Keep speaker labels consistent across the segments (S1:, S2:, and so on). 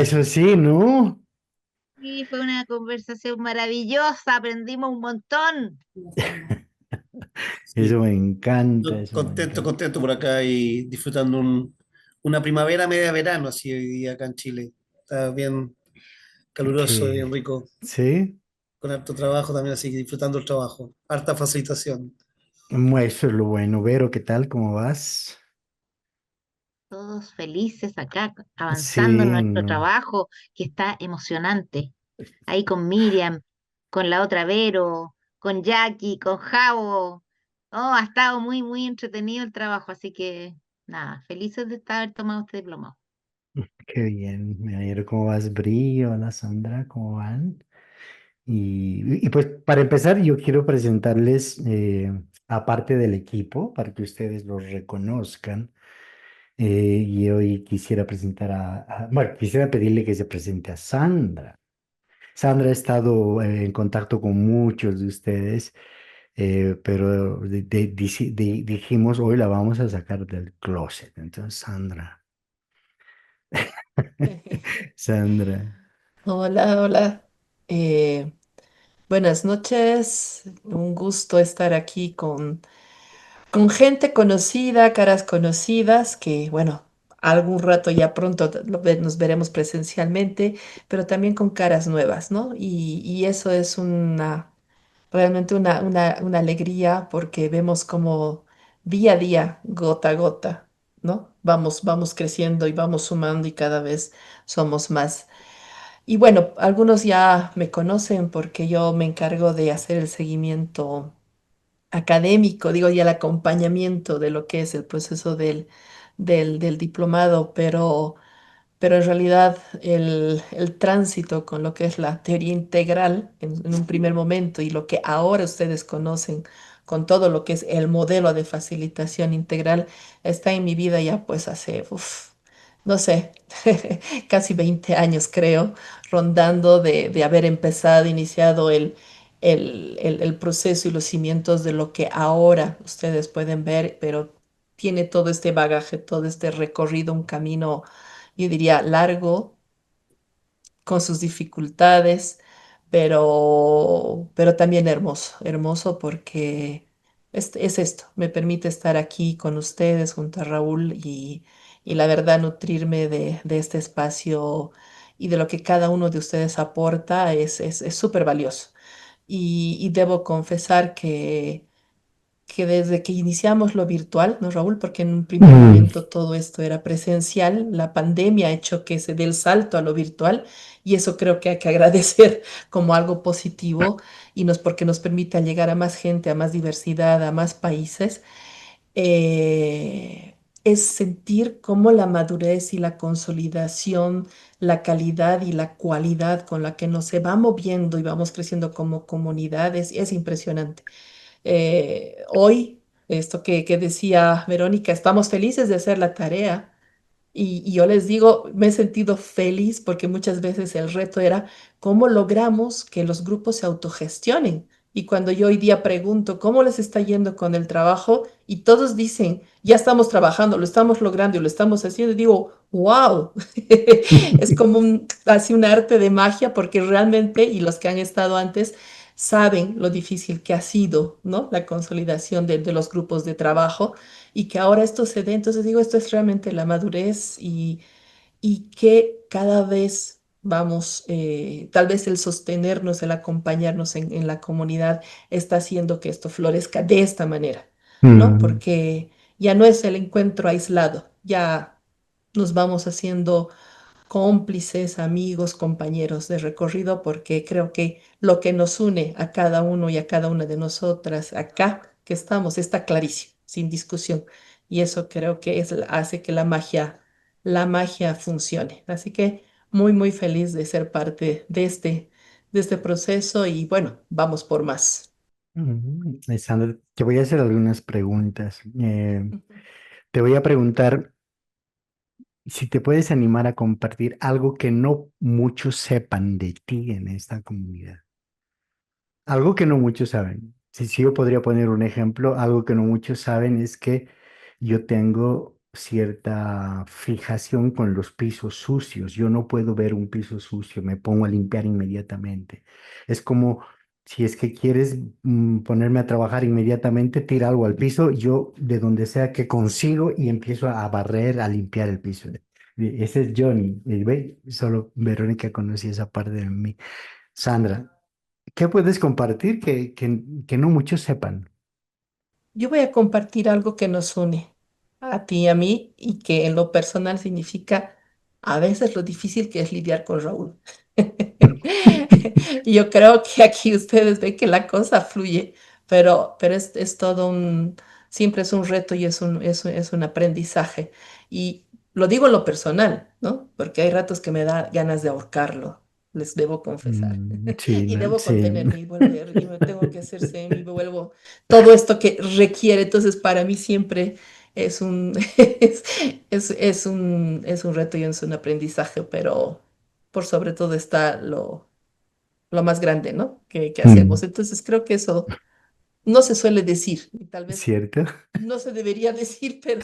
S1: eso sí, ¿no?
S2: Sí, fue una conversación maravillosa, aprendimos un montón.
S1: Eso
S3: Sí,
S1: me encanta,
S3: yo
S1: eso me
S3: contento,
S1: encanta.
S3: contento por acá y disfrutando una primavera media verano, así hoy día acá en Chile. Está bien caluroso,
S1: ¿Qué?
S3: bien rico,
S1: ¿Sí?
S3: con harto trabajo también, así que disfrutando el trabajo. Harta facilitación.
S1: Eso es lo bueno. Vero, ¿qué tal? ¿Cómo vas?
S2: Todos felices acá, avanzando en
S1: Sí,
S2: nuestro
S1: no.
S2: trabajo, que está emocionante. Ahí con Miriam, con la otra Vero, con Jackie, con Javo. Oh, ha estado muy, muy entretenido el trabajo, así que nada, felices de haber tomado este diplomado.
S1: Qué bien. Me alegro. ¿Cómo vas, Bri? Hola, Sandra, ¿cómo van? Y pues para empezar, yo quiero presentarles, aparte del equipo, para que ustedes los reconozcan. Y hoy quisiera presentar bueno, quisiera pedirle que se presente a Sandra. Sandra ha estado en contacto con muchos de ustedes, pero dijimos hoy la vamos a sacar del closet. Entonces, Sandra, Sandra.
S4: Hola, hola. Eh, Buenas noches. Un gusto estar aquí con gente conocida, caras conocidas, que bueno, algún rato ya pronto nos veremos presencialmente, pero también con caras nuevas, ¿no? Y eso es realmente una alegría porque vemos como día a día, gota a gota, ¿no? Vamos creciendo y vamos sumando y cada vez somos más. Y bueno, algunos ya me conocen porque yo me encargo de hacer el seguimiento académico, digo, y el acompañamiento de lo que es el proceso del diplomado, pero en realidad el tránsito con lo que es la teoría integral en un primer momento y lo que ahora ustedes conocen con todo lo que es el modelo de facilitación integral está en mi vida ya pues hace, no sé, casi 20 años creo, rondando de haber empezado, iniciado el proceso y los cimientos de lo que ahora ustedes pueden ver, pero tiene todo este bagaje, todo este recorrido, un camino yo diría largo, con sus dificultades, pero también hermoso, hermoso porque es esto, me permite estar aquí con ustedes junto a Raúl y la verdad nutrirme de este espacio y de lo que cada uno de ustedes aporta es súper valioso. Y debo confesar que desde que iniciamos lo virtual, ¿no, Raúl? Porque en un primer
S1: Mm.
S4: momento todo esto era presencial, la pandemia ha hecho que se dé el salto a lo virtual y eso creo que hay que agradecer como algo positivo y porque nos permite llegar a más gente, a más diversidad, a más países. Es sentir cómo la madurez y la consolidación, la calidad y la cualidad con la que nos se va moviendo y vamos creciendo como comunidad es impresionante. Hoy, esto que decía Verónica, estamos felices de hacer la tarea. Y yo les digo, me he sentido feliz porque muchas veces el reto era cómo logramos que los grupos se autogestionen. Y cuando yo hoy día pregunto cómo les está yendo con el trabajo y todos dicen, ya estamos trabajando, lo estamos logrando y lo estamos haciendo, y digo, wow, es como así un arte de magia porque realmente, y los que han estado antes, saben lo difícil que ha sido, ¿no? La consolidación de los grupos de trabajo y que ahora esto se dé. Entonces digo, esto es realmente la madurez y que cada vez vamos, tal vez el sostenernos, el acompañarnos en la comunidad está haciendo que esto florezca de esta manera, ¿no?
S1: Mm.
S4: Porque ya no es el encuentro aislado, ya nos vamos haciendo cómplices, amigos, compañeros de recorrido, porque creo que lo que nos une a cada uno y a cada una de nosotras acá que estamos está clarísimo, sin discusión. Y eso creo que hace que la magia funcione. Así que muy, muy feliz de ser parte de este proceso y bueno, vamos por más.
S1: Sandra, te voy a hacer algunas preguntas.
S4: Ujú.
S1: Te voy a preguntar si te puedes animar a compartir algo que no muchos sepan de ti en esta comunidad. Algo que no muchos saben. Si yo podría poner un ejemplo, algo que no muchos saben es que yo tengo cierta fijación con los pisos sucios. Yo no puedo ver un piso sucio, me pongo a limpiar inmediatamente. Es como si es que quieres ponerme a trabajar inmediatamente, tira algo al piso, yo de donde sea que consigo y empiezo a barrer, a limpiar el piso. Ese es Johnny. Y ve, solo Verónica conocía esa parte de mí. Sandra, ¿qué puedes compartir que no muchos sepan?
S4: Yo voy a compartir algo que nos une a ti y a mí y que en lo personal significa a veces lo difícil que es lidiar con Raúl. Yo creo que aquí ustedes ven que la cosa fluye, pero es todo siempre es un reto y es un aprendizaje. Y lo digo en lo personal, ¿no? Porque hay ratos que me da ganas de ahorcarlo, les debo confesar.
S1: Sí,
S4: Y debo
S1: sí,
S4: contenerme y volver, y me tengo que hacer zen y me vuelvo todo esto que requiere. Entonces, para mí siempre es un, es un reto y es un aprendizaje, pero por sobre todo está lo más grande, ¿no? Que hacemos.
S1: mm,
S4: Entonces, creo que eso no se suele decir y tal vez
S1: ¿cierto?
S4: no se debería decir, pero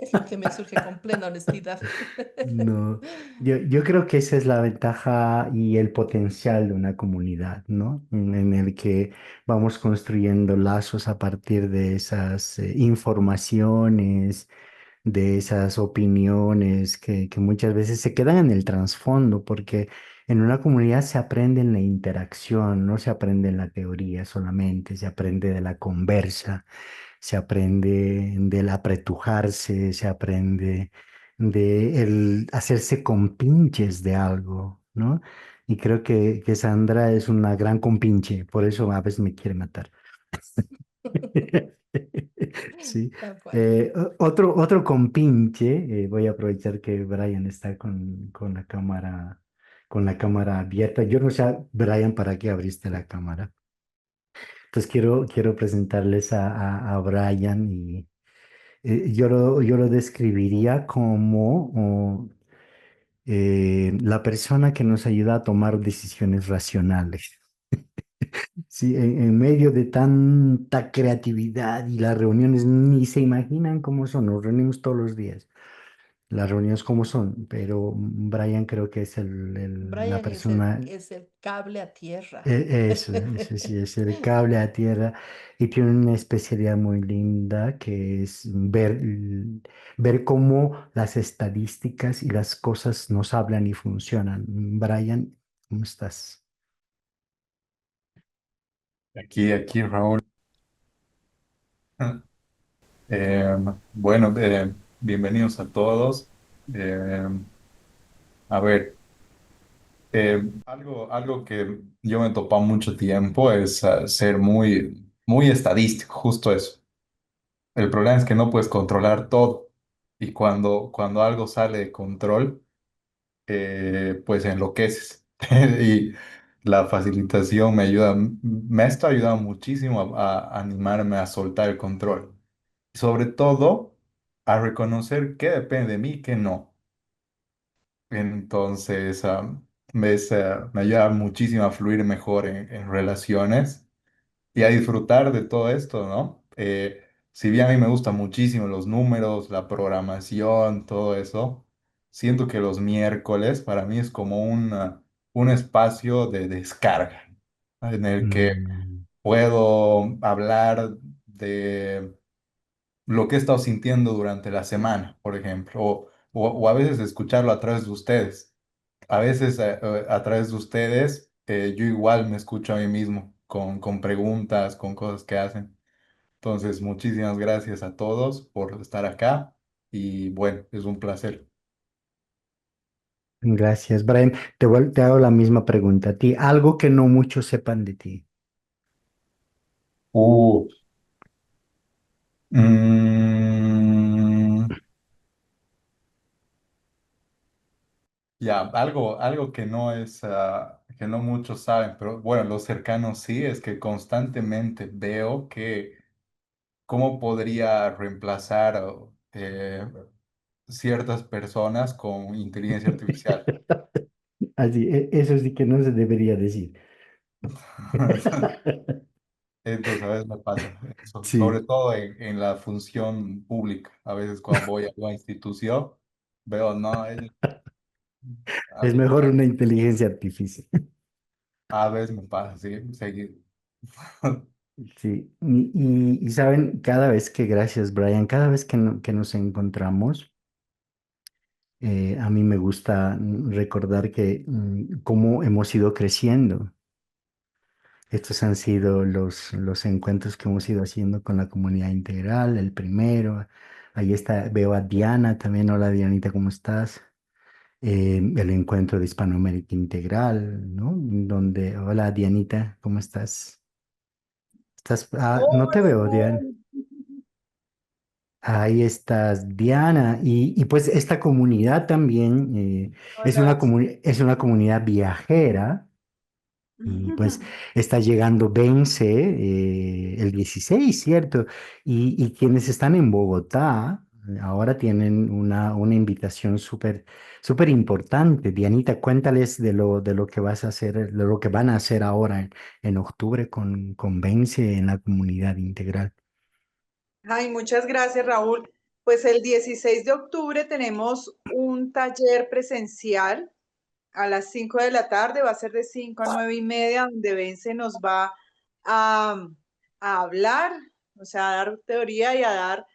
S4: es lo que me surge con plena honestidad.
S1: No, yo creo que esa es la ventaja y el potencial de una comunidad, ¿no? En el que vamos construyendo lazos a partir de esas informaciones, de esas opiniones que muchas veces se quedan en el trasfondo, porque en una comunidad se aprende en la interacción, no se aprende en la teoría solamente, se aprende de la conversa, se aprende del apretujarse, se aprende de el hacerse compinches de algo, ¿no? Y creo que Sandra es una gran compinche, por eso a veces me quiere matar. Sí.
S4: Tal cual.
S1: Otro compinche, voy a aprovechar que Brian está con la cámara abierta. Yo no sé, Brian, ¿para qué abriste la cámara? Entonces quiero presentarles a Brian y yo lo describiría como la persona que nos ayuda a tomar decisiones racionales. Sí, en medio de tanta creatividad y las reuniones ni se imaginan cómo son, nos reunimos todos los días, las reuniones cómo son, pero Brian creo que es la
S4: Brian
S1: persona,
S4: es el cable a tierra.
S1: eso sí, es el cable a tierra y tiene una especialidad muy linda que es ver cómo las estadísticas y las cosas nos hablan y funcionan. Brian, ¿cómo estás?
S5: Aquí, Raúl. Eh, bueno, bienvenidos a todos. Eh, a ver, algo que yo me he topado mucho tiempo es ser muy estadístico, justo eso. El problema es que no puedes controlar todo y cuando algo sale de control, pues enloqueces. Y la facilitación me ha estado ayudando muchísimo a animarme a soltar el control. Sobre todo a reconocer qué depende de mí y qué no. Entonces, me ayuda muchísimo a fluir mejor en relaciones y a disfrutar de todo esto, ¿no? Si bien a mí me gustan muchísimo los números, la programación, todo eso, siento que los miércoles para mí es como un espacio de descarga en el que
S1: Mm.
S5: puedo hablar de lo que he estado sintiendo durante la semana, por ejemplo, o a veces escucharlo a través de ustedes. A veces a través de ustedes yo igual me escucho a mí mismo con preguntas, con cosas que hacen. Entonces, muchísimas gracias a todos por estar acá y bueno, es un placer.
S1: Gracias, Brian. Te hago la misma pregunta a ti. Algo que no muchos sepan de ti.
S5: Uh, mm, ya, algo que no es, que no muchos saben, pero bueno, los cercanos sí, es que constantemente veo que cómo podría reemplazar ciertas personas con inteligencia artificial.
S1: Así, eso sí que no se debería decir.
S5: Entonces, a veces me pasa eso, sobre
S1: Sí,
S5: todo en la función pública. A veces cuando voy a una institución, veo, no, ellos,
S1: es
S5: algo,
S1: mejor una inteligencia artificial.
S5: a veces me pasa, sí, seguido.
S1: Sí, y saben, cada vez que, gracias Brian, cada vez que, que nos encontramos, a mí me gusta recordar que cómo hemos ido creciendo. Estos han sido los encuentros que hemos ido haciendo con la comunidad integral, el primero. Ahí está, veo a Diana también. Hola Dianita, ¿cómo estás? El encuentro de Hispanoamérica Integral, ¿no? Donde, hola Dianita, ¿cómo estás? No te
S6: Hola,
S1: veo, Diana.
S6: Raúl.
S1: Ahí estás, Diana. Y pues esta comunidad también
S6: Hola.
S1: es una comunidad viajera. Y pues está llegando Vence el 16, ¿cierto? Y quienes están en Bogotá ahora tienen una invitación súper importante. Dianita, cuéntales de lo que vas a hacer, de lo que van a hacer ahora en octubre con Vence en la comunidad integral.
S6: Ay, muchas gracias, Raúl. Pues el 16 de octubre tenemos un taller presencial a las 5 de la tarde, va a ser de 5 a 9 y media, donde Vence nos va a, a hablar, o sea, a dar teoría y a dar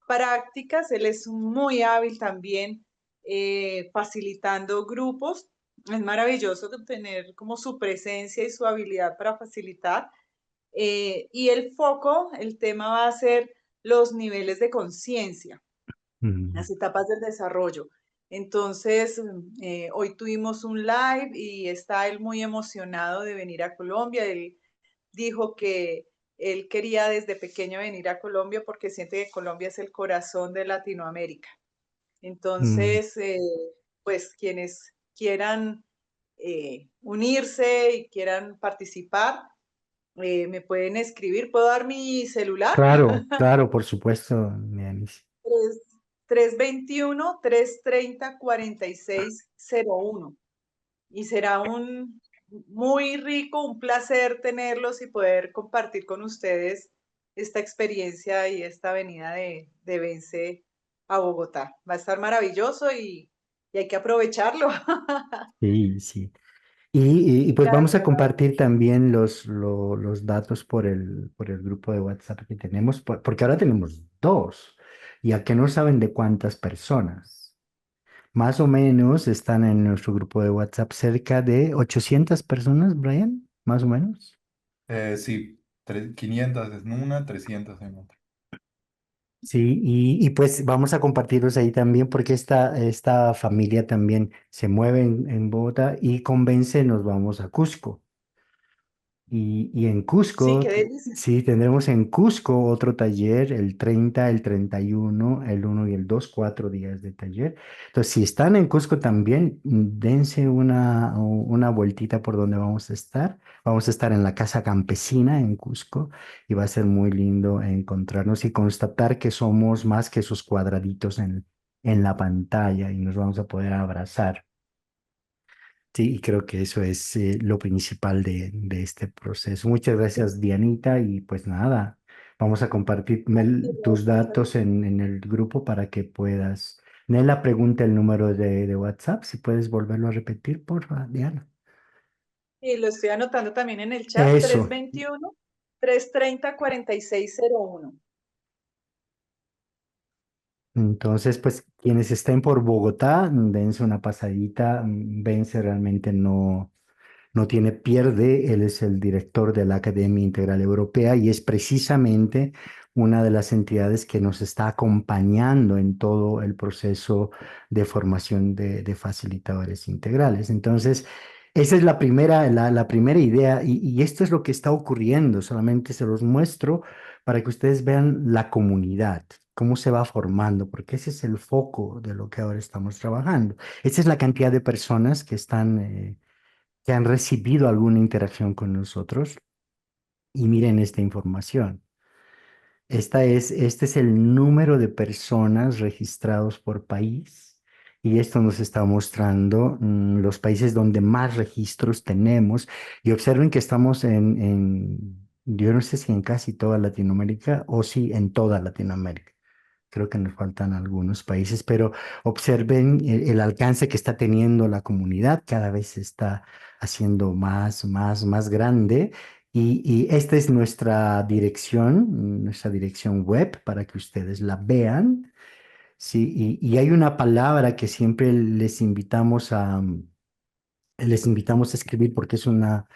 S6: prácticas. Él es muy hábil también facilitando grupos. Es maravilloso tener como su presencia y su habilidad para facilitar. Y el foco, el tema va a ser los niveles de conciencia,
S1: Mm,
S6: las etapas del desarrollo. Entonces, hoy tuvimos un live y está él muy emocionado de venir a Colombia. Él dijo que él quería desde pequeño venir a Colombia porque siente que Colombia es el corazón de Latinoamérica.
S1: mm.
S6: Entonces, pues quienes quieran unirse y quieran participar, me pueden escribir. ¿Puedo dar mi celular?
S1: Claro, claro, por supuesto, Dianis.
S6: 321-330-4601. Y será un muy rico, un placer tenerlos y poder compartir con ustedes esta experiencia y esta venida de Vence a Bogotá. Va a estar maravilloso y hay que aprovecharlo.
S1: Sí, sí. Pues vamos
S6: Gracias,
S1: a
S6: Raúl.
S1: compartir también los datos por el grupo de WhatsApp que tenemos, porque ahora tenemos dos, ya que no saben de cuántas personas. Más o menos están en nuestro grupo de WhatsApp cerca de 800 personas, Brian, más o menos.
S5: Sí, 500 en una, 300 en otra.
S1: Sí, pues vamos a compartirlos ahí también porque esta familia también se mueve en Bogotá y convence, nos vamos a Cusco. Y en
S6: Sí,
S1: Cusco,
S6: qué delicia.
S1: sí, tendremos en Cusco otro taller, el 30, el 31, el 1 y el 2, 4 días de taller. Entonces, si están en Cusco también, dense una vueltita por donde vamos a estar. Vamos a estar en la Casa Campesina en Cusco y va a ser muy lindo encontrarnos y constatar que somos más que esos cuadraditos en la pantalla y nos vamos a poder abrazar. Sí, y creo que eso es lo principal de este proceso. Muchas gracias, Dianita, y pues nada, vamos a compartir tus datos en el grupo para que puedas. Nela pregunta el número de WhatsApp, si puedes volverlo a repetir, por favor, Diana.
S6: Y lo estoy anotando también en el chat,
S1: Eso.
S6: 321-330-4601.
S1: Entonces, pues quienes estén por Bogotá, dense una pasadita, Vence realmente no tiene pierde. Él es el director de la Academia Integral Europea y es precisamente una de las entidades que nos está acompañando en todo el proceso de formación de facilitadores integrales. Entonces, esa es la primera idea y esto es lo que está ocurriendo. Solamente se los muestro para que ustedes vean la comunidad, cómo se va formando, porque ese es el foco de lo que ahora estamos trabajando. Esa es la cantidad de personas que están que han recibido alguna interacción con nosotros y miren esta información. Este es el número de personas registrados por país y esto nos está mostrando los países donde más registros tenemos y observen que estamos Yo no sé si en casi toda Latinoamérica o si en toda Latinoamérica. Creo que nos faltan algunos países, pero observen el alcance que está teniendo la comunidad, cada vez se está haciendo más grande. Y esta es nuestra dirección web para que ustedes la vean. Sí, y hay una palabra que siempre les invitamos a escribir porque es una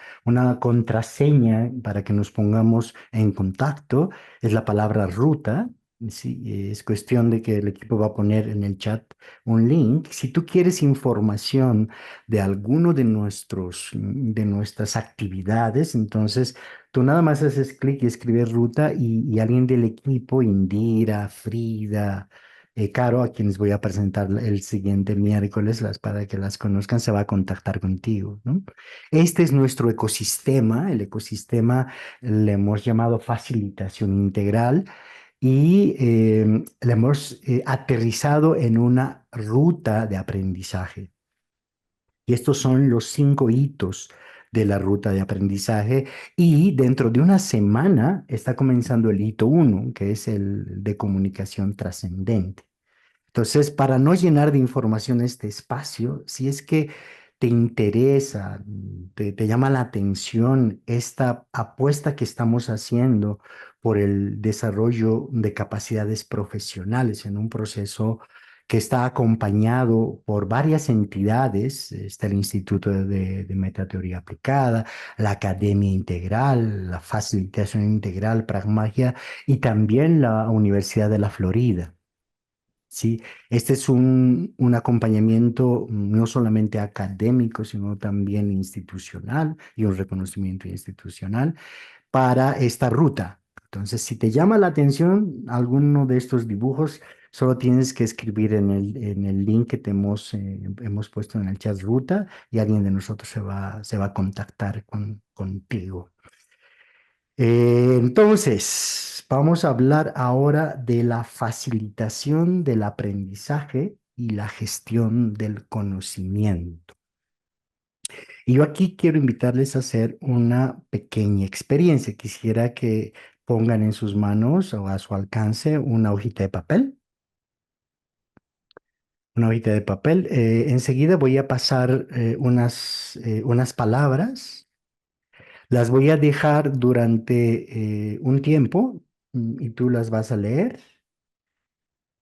S1: contraseña para que nos pongamos en contacto. Es la palabra ruta. Sí, es cuestión de que el equipo va a poner en el chat un link. Si tú quieres información de alguno de nuestras actividades, entonces tú nada más haces clic y escribes ruta y alguien del equipo, Indira, Frida, Caro, a quienes voy a presentar el siguiente miércoles, para que las conozcan, se va a contactar contigo, ¿no? Este es nuestro ecosistema. El ecosistema le hemos llamado facilitación integral y le hemos aterrizado en una ruta de aprendizaje. Y estos son los 5 hitos de la ruta de aprendizaje. Y dentro de una semana está comenzando el hito 1, que es el de comunicación trascendente. Entonces, para no llenar de información este espacio, si es que te interesa, te llama la atención esta apuesta que estamos haciendo por el desarrollo de capacidades profesionales en un proceso que está acompañado por varias entidades, está el Instituto de Metateoría Aplicada, la Academia Integral, la Facilitación Integral, Pragmagia y también la Universidad de la Florida. Sí, este es un acompañamiento no solamente académico, sino también institucional y un reconocimiento institucional para esta ruta. Entonces, si te llama la atención alguno de estos dibujos, solo tienes que escribir en el link que hemos puesto en el chat ruta y alguien de nosotros se va a contactar contigo. Entonces, vamos a hablar ahora de la facilitación del aprendizaje y la gestión del conocimiento. Y yo aquí quiero invitarles a hacer una pequeña experiencia. Quisiera que pongan en sus manos o a su alcance una hojita de papel. Una hojita de papel. Enseguida voy a pasar unas palabras. Las voy a dejar durante un tiempo y tú las vas a leer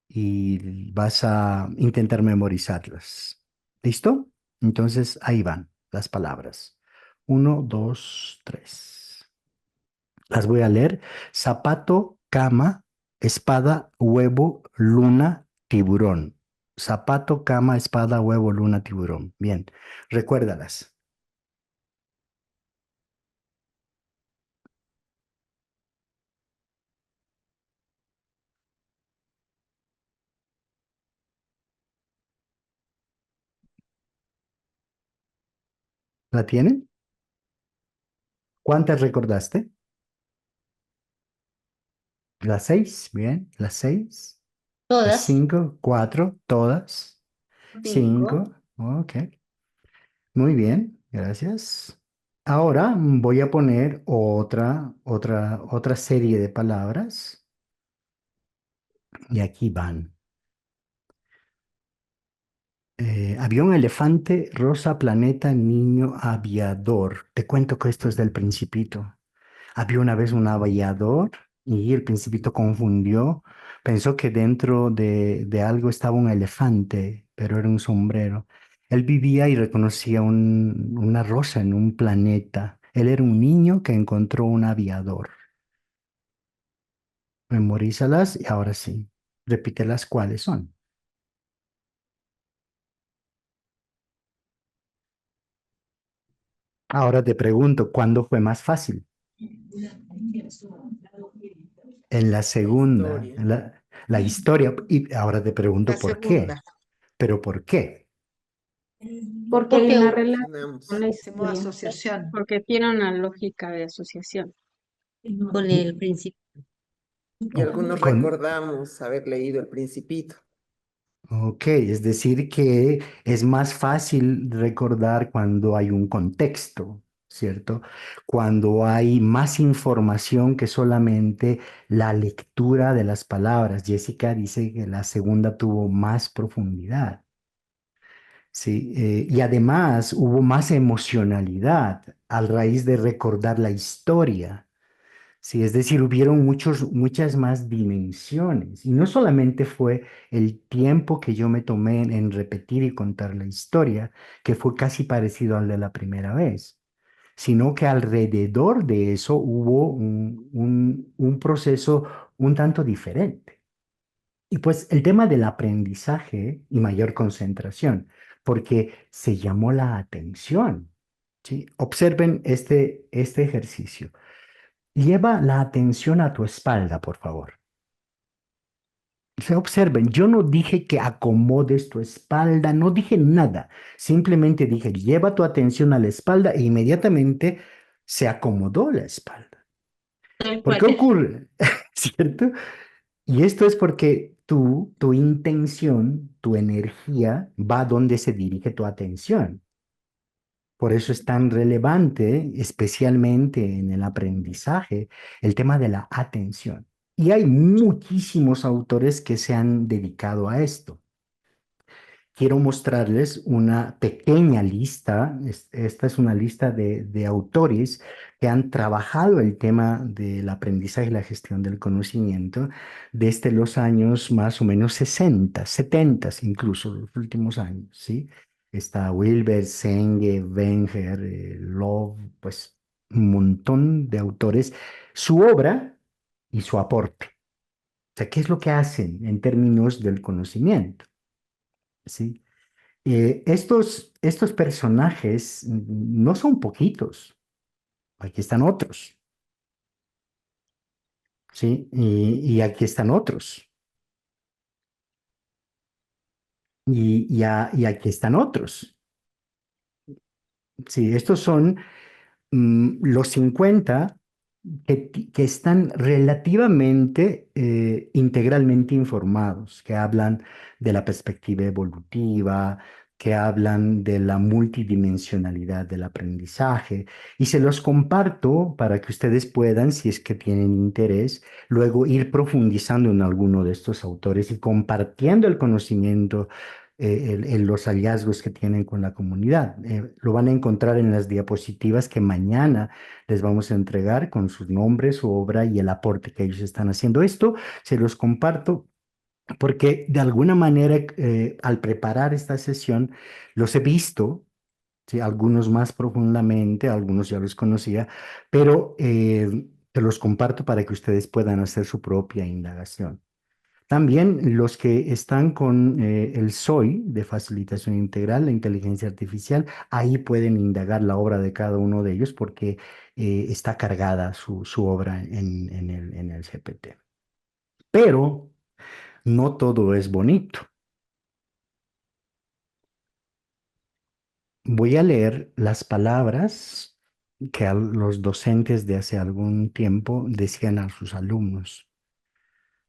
S1: y vas a intentar memorizarlas. ¿Listo? Entonces ahí van las palabras. 1, 2, 3. Las voy a leer. Zapato, cama, espada, huevo, luna, tiburón. Zapato, cama, espada, huevo, luna, tiburón. Bien, recuérdalas. ¿La tienen? ¿Cuántas recordaste? Las 6, bien, las 6, las
S2: Todas.
S1: 5, 4, todas, 5,
S2: 5.
S1: ok, muy bien, gracias. Ahora voy a poner otra serie de palabras y aquí van. Avión, elefante, rosa, planeta, niño, aviador. Te cuento que esto es del Principito. Había una vez un aviador y el Principito confundió, pensó que dentro de algo estaba un elefante, pero era un sombrero. Él vivía y reconocía una rosa en un planeta. Él era un niño que encontró un aviador. Memorízalas y ahora sí, repítelas cuáles son. Ahora te pregunto, ¿cuándo fue más fácil? En la segunda,
S7: Historia.
S1: la historia. Y ahora te pregunto
S7: La
S1: por qué.
S7: segunda.
S1: ¿Pero por qué?
S8: Porque hay
S2: Porque
S8: una relación con
S7: Funcionamos.
S8: la
S6: Hacemos
S8: historia,
S6: asociación.
S8: porque tiene una lógica de asociación.
S2: con el principio.
S7: Y algunos
S1: Con,
S7: recordamos haber leído El Principito.
S1: ok, es decir que es más fácil recordar cuando hay un contexto, ¿cierto? Cuando hay más información que solamente la lectura de las palabras. Jessica dice que la segunda tuvo más profundidad. Sí, y además hubo más emocionalidad a raíz de recordar la historia. Sí, es decir, hubieron muchas más dimensiones. Y no solamente fue el tiempo que yo me tomé en repetir y contar la historia, que fue casi parecido al de la primera vez, sino que alrededor de eso hubo un proceso un tanto diferente. Y pues el tema del aprendizaje y mayor concentración, porque se llamó la atención. ¿Sí? Observen este ejercicio. Lleva la atención a tu espalda, por favor. Se observen, yo no dije que acomodes tu espalda, no dije nada. Simplemente dije, lleva tu atención a la espalda e inmediatamente se acomodó la espalda.
S8: Tal
S1: ¿Por qué
S8: cual.
S1: ocurre? ¿Cierto? Y esto es porque tu intención, tu energía va donde se dirige tu atención. Por eso es tan relevante, especialmente en el aprendizaje, el tema de la atención. Y hay muchísimos autores que se han dedicado a esto. Quiero mostrarles una pequeña lista. Esta es una lista de autores que han trabajado el tema del aprendizaje y la gestión del conocimiento desde los años más o menos 60, 70, incluso los últimos años, ¿sí? Está Wilber, Senge, Wenger, Love, pues un montón de autores. Su obra y su aporte. O sea, ¿qué es lo que hacen en términos del conocimiento? ¿Sí? Estos personajes no son poquitos, aquí están otros, ¿sí? Y aquí están otros, y aquí están otros, ¿sí? Estos son los 50 que están relativamente integralmente informados, que hablan de la perspectiva evolutiva, que hablan de la multidimensionalidad del aprendizaje, y se los comparto para que ustedes puedan, si es que tienen interés, luego ir profundizando en alguno de estos autores y compartiendo el conocimiento en los hallazgos que tienen con la comunidad. Lo van a encontrar en las diapositivas que mañana les vamos a entregar con sus nombres, su obra y el aporte que ellos están haciendo. Esto se los comparto porque de alguna manera al preparar esta sesión los he visto, ¿sí? Algunos más profundamente, algunos ya los conocía, pero te los comparto para que ustedes puedan hacer su propia indagación. También los que están con el SOI de facilitación integral, la inteligencia artificial, ahí pueden indagar la obra de cada uno de ellos porque está cargada su obra en el GPT. Pero no todo es bonito. Voy a leer las palabras que los docentes de hace algún tiempo decían a sus alumnos.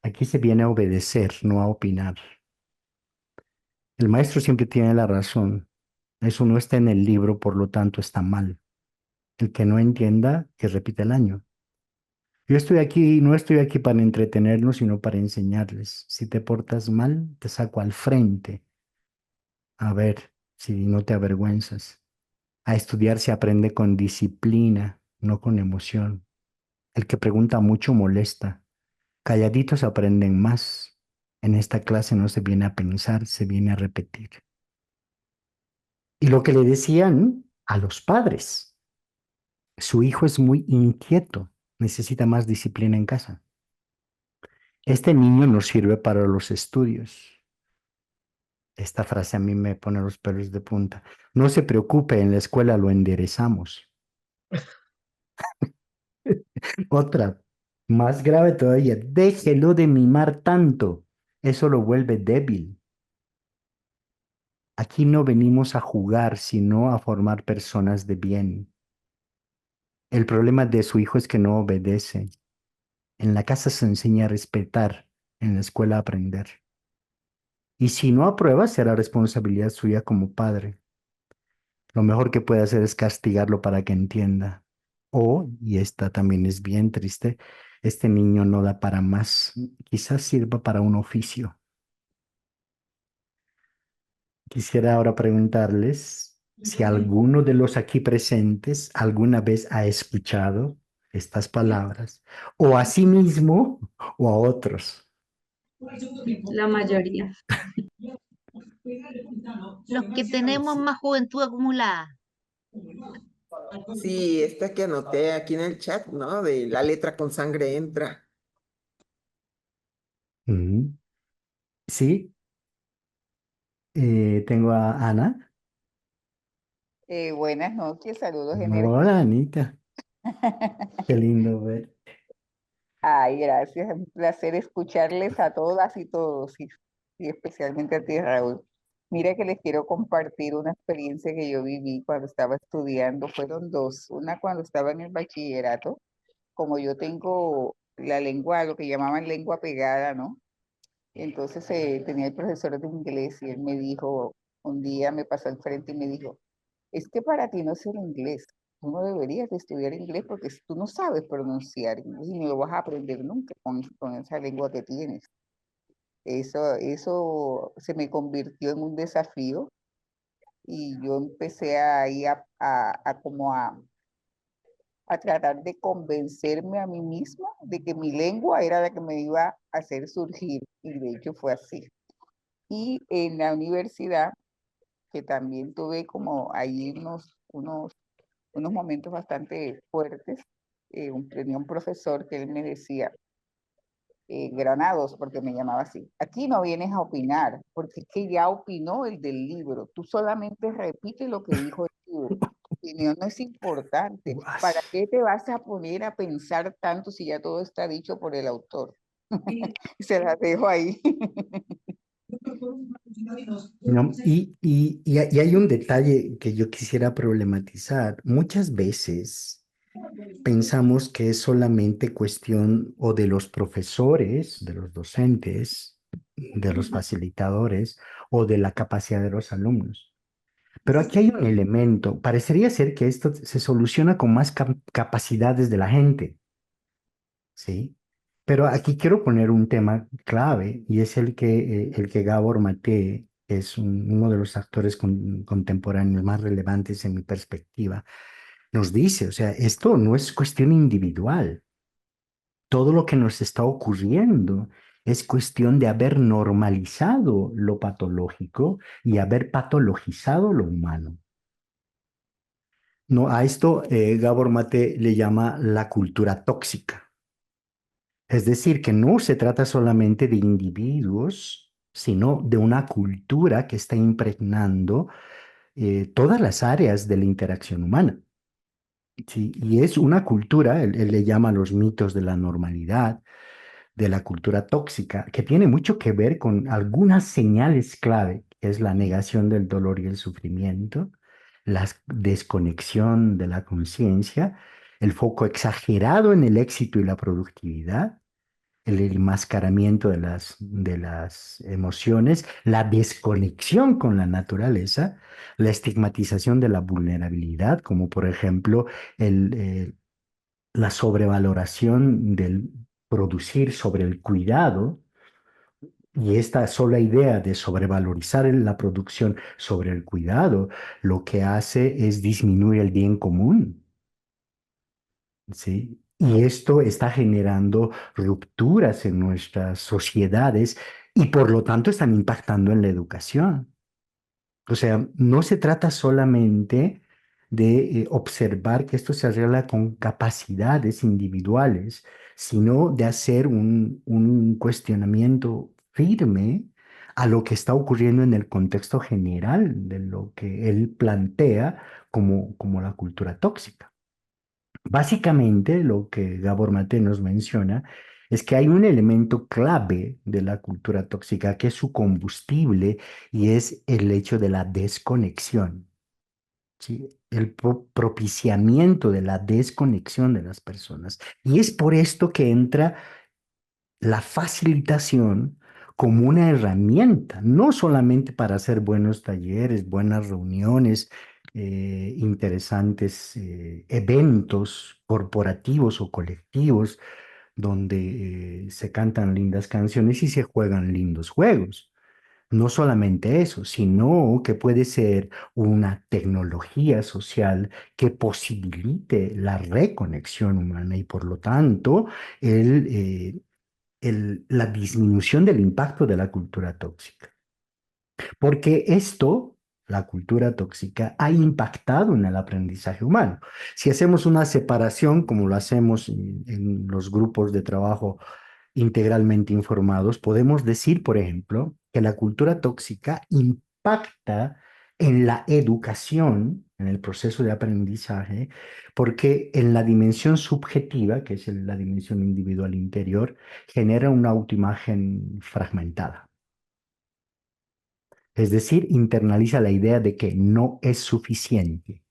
S1: Aquí se viene a obedecer, no a opinar. El maestro siempre tiene la razón. Eso no está en el libro, por lo tanto está mal. El que no entienda, que repita el año. Yo estoy aquí, no estoy aquí para entretenerlos, sino para enseñarles. Si te portas mal, te saco al frente. A ver si no te avergüenzas. A estudiar se aprende con disciplina, no con emoción. El que pregunta mucho molesta. Calladitos aprenden más. En esta clase no se viene a pensar, se viene a repetir. Y lo que le decían a los padres. Su hijo es muy inquieto, necesita más disciplina en casa. Este niño no sirve para los estudios. Esta frase a mí me pone los pelos de punta. No se preocupe, en la escuela lo enderezamos. Otra, más grave todavía, déjelo de mimar tanto. Eso lo vuelve débil. Aquí no venimos a jugar, sino a formar personas de bien. El problema de su hijo es que no obedece. En la casa se enseña a respetar, en la escuela a aprender. Y si no aprueba, será responsabilidad suya como padre. lo mejor que puede hacer es castigarlo para que entienda. O, y esta también es bien triste, este niño no da para más, quizás sirva para un oficio. Quisiera ahora preguntarles si alguno de los aquí presentes alguna vez ha escuchado estas palabras, o a sí mismo o a otros.
S8: La mayoría.
S2: Los que tenemos más juventud acumulada.
S7: Sí, esta que anoté aquí en el chat, ¿no? De la letra con sangre entra.
S1: Ujú. Sí, tengo a Ana.
S9: Buenas noches, saludos
S1: Hola,
S9: enérgicos.
S1: Anita. Qué lindo ver.
S9: Ay, gracias, es un placer escucharles a todas y todos, y especialmente a ti, Raúl. Mira que les quiero compartir una experiencia que yo viví cuando estaba estudiando. Fueron dos, una cuando estaba en el bachillerato, como yo tengo la lengua, lo que llamaban lengua pegada, ¿no? Entonces tenía el profesor de inglés y él me dijo, un día me pasó al frente y me dijo, es que para ti no es el inglés. Tú no deberías de estudiar inglés porque si tú no sabes pronunciar inglés y no lo vas a aprender nunca con esa lengua que tienes. Eso se me convirtió en un desafío y yo empecé ahí a como a tratar de convencerme a mí misma de que mi lengua era la que me iba a hacer surgir y de hecho fue así. Y en la universidad, que también tuve como ahí unos momentos bastante fuertes. Tenía un profesor que él me decía, Granados, porque me llamaba así, aquí no vienes a opinar, porque es que ya opinó el del libro, tú solamente repite lo que dijo el libro. Tu opinión no es importante. ¿Para
S1: Guas.
S9: qué te vas a poner a pensar tanto si ya todo está dicho por el autor? Se las dejo ahí.
S1: No, y hay un detalle que yo quisiera problematizar. Muchas veces pensamos que es solamente cuestión o de los profesores, de los docentes, de los facilitadores o de la capacidad de los alumnos. Pero aquí hay un elemento, parecería ser que esto se soluciona con más capacidades de la gente, ¿sí? Pero aquí quiero poner un tema clave y es el que Gabor Maté, que es uno de los actores contemporáneos más relevantes en mi perspectiva, nos dice, o sea, esto no es cuestión individual. Todo lo que nos está ocurriendo es cuestión de haber normalizado lo patológico y haber patologizado lo humano. No, a esto Gabor Mate le llama la cultura tóxica. Es decir, que no se trata solamente de individuos, sino de una cultura que está impregnando todas las áreas de la interacción humana. Sí, y es una cultura, él le llama los mitos de la normalidad, de la cultura tóxica, que tiene mucho que ver con algunas señales clave, que es la negación del dolor y el sufrimiento, la desconexión de la conciencia, el foco exagerado en el éxito y la productividad, el enmascaramiento de las emociones, la desconexión con la naturaleza, la estigmatización de la vulnerabilidad, como por ejemplo la sobrevaloración del producir sobre el cuidado, y esta sola idea de sobrevalorizar la producción sobre el cuidado, lo que hace es disminuir el bien común, ¿sí? Y esto está generando rupturas en nuestras sociedades y por lo tanto están impactando en la educación. O sea, no se trata solamente de observar que esto se arregla con capacidades individuales, sino de hacer un cuestionamiento firme a lo que está ocurriendo en el contexto general de lo que él plantea como la cultura tóxica. Básicamente, lo que Gabor Mate nos menciona es que hay un elemento clave de la cultura tóxica que es su combustible y es el hecho de la desconexión, ¿sí? El propiciamiento de la desconexión de las personas. Y es por esto que entra la facilitación como una herramienta, no solamente para hacer buenos talleres, buenas reuniones interesantes eventos corporativos o colectivos donde se cantan lindas canciones y se juegan lindos juegos. No solamente eso, sino que puede ser una tecnología social que posibilite la reconexión humana y por lo tanto la disminución del impacto de la cultura tóxica. Porque esto, la cultura tóxica, ha impactado en el aprendizaje humano. Si hacemos una separación, como lo hacemos en los grupos de trabajo integralmente informados, podemos decir, por ejemplo, que la cultura tóxica impacta en la educación, en el proceso de aprendizaje, porque en la dimensión subjetiva, que es la dimensión individual interior, genera una autoimagen fragmentada. Es decir, internaliza la idea de que no es suficiente.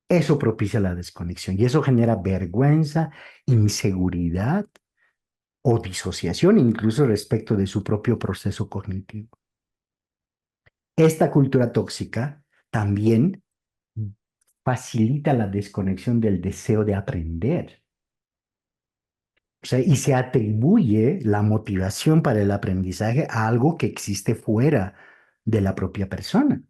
S1: Eso propicia la desconexión y eso genera vergüenza, inseguridad o disociación incluso respecto de su propio proceso cognitivo. Esta cultura tóxica también facilita la desconexión del deseo de aprender. O sea, y se atribuye la motivación para el aprendizaje a algo que existe fuera de la propia persona.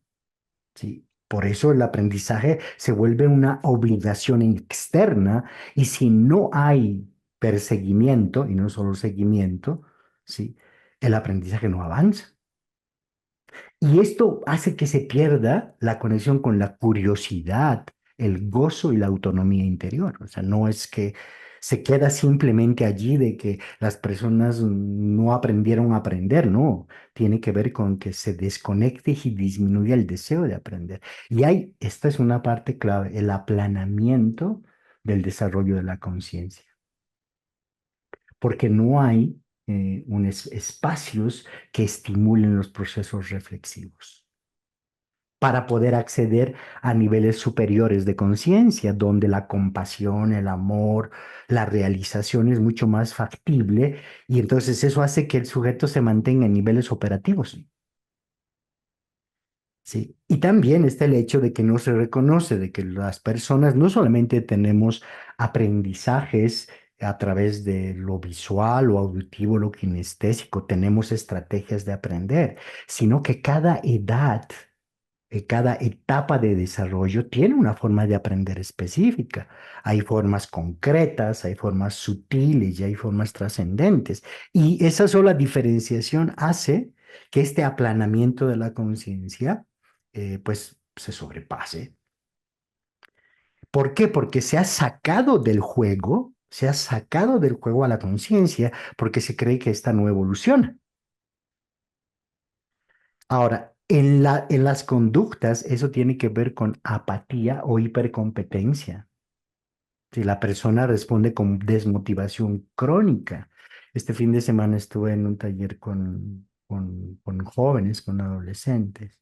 S1: ¿Sí? Por eso el aprendizaje se vuelve una obligación externa y si no hay perseguimiento, y no solo seguimiento, ¿sí? El aprendizaje no avanza. Y esto hace que se pierda la conexión con la curiosidad, el gozo y la autonomía interior. O sea, no es que se queda simplemente allí de que las personas no aprendieron a aprender, no. Tiene que ver con que se desconecte y disminuya el deseo de aprender. Y esta es una parte clave, el aplanamiento del desarrollo de la conciencia, porque no hay espacios que estimulen los procesos reflexivos para poder acceder a niveles superiores de conciencia, donde la compasión, el amor, la realización es mucho más factible y entonces eso hace que el sujeto se mantenga en niveles operativos. Sí. Y también está el hecho de que no se reconoce, de que las personas no solamente tenemos aprendizajes a través de lo visual o auditivo, lo kinestésico, tenemos estrategias de aprender, sino que cada edad, cada etapa de desarrollo tiene una forma de aprender específica. Hay formas concretas, hay formas sutiles y hay formas trascendentes. Y esa sola diferenciación hace que este aplanamiento de la conciencia pues se sobrepase. ¿Por qué? Porque se ha sacado del juego a la conciencia porque se cree que esta no evoluciona. Ahora, en las conductas, eso tiene que ver con apatía o hipercompetencia. Si la persona responde con desmotivación crónica. Este fin de semana estuve en un taller con jóvenes, con adolescentes.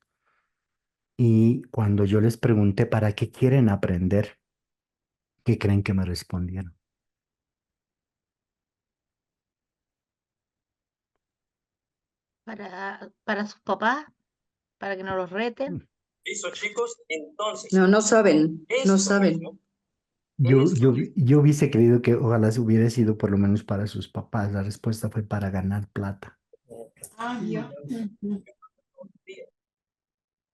S1: Y cuando yo les pregunté para qué quieren aprender, ¿qué creen que me respondieron?
S2: Para sus papás, para que no los reten.
S10: Eso, chicos, entonces.
S8: No, no saben, no
S10: esto
S8: saben.
S10: mismo,
S1: Yo hubiese querido que ojalá se hubiera sido por lo menos para sus papás. La respuesta fue para ganar plata,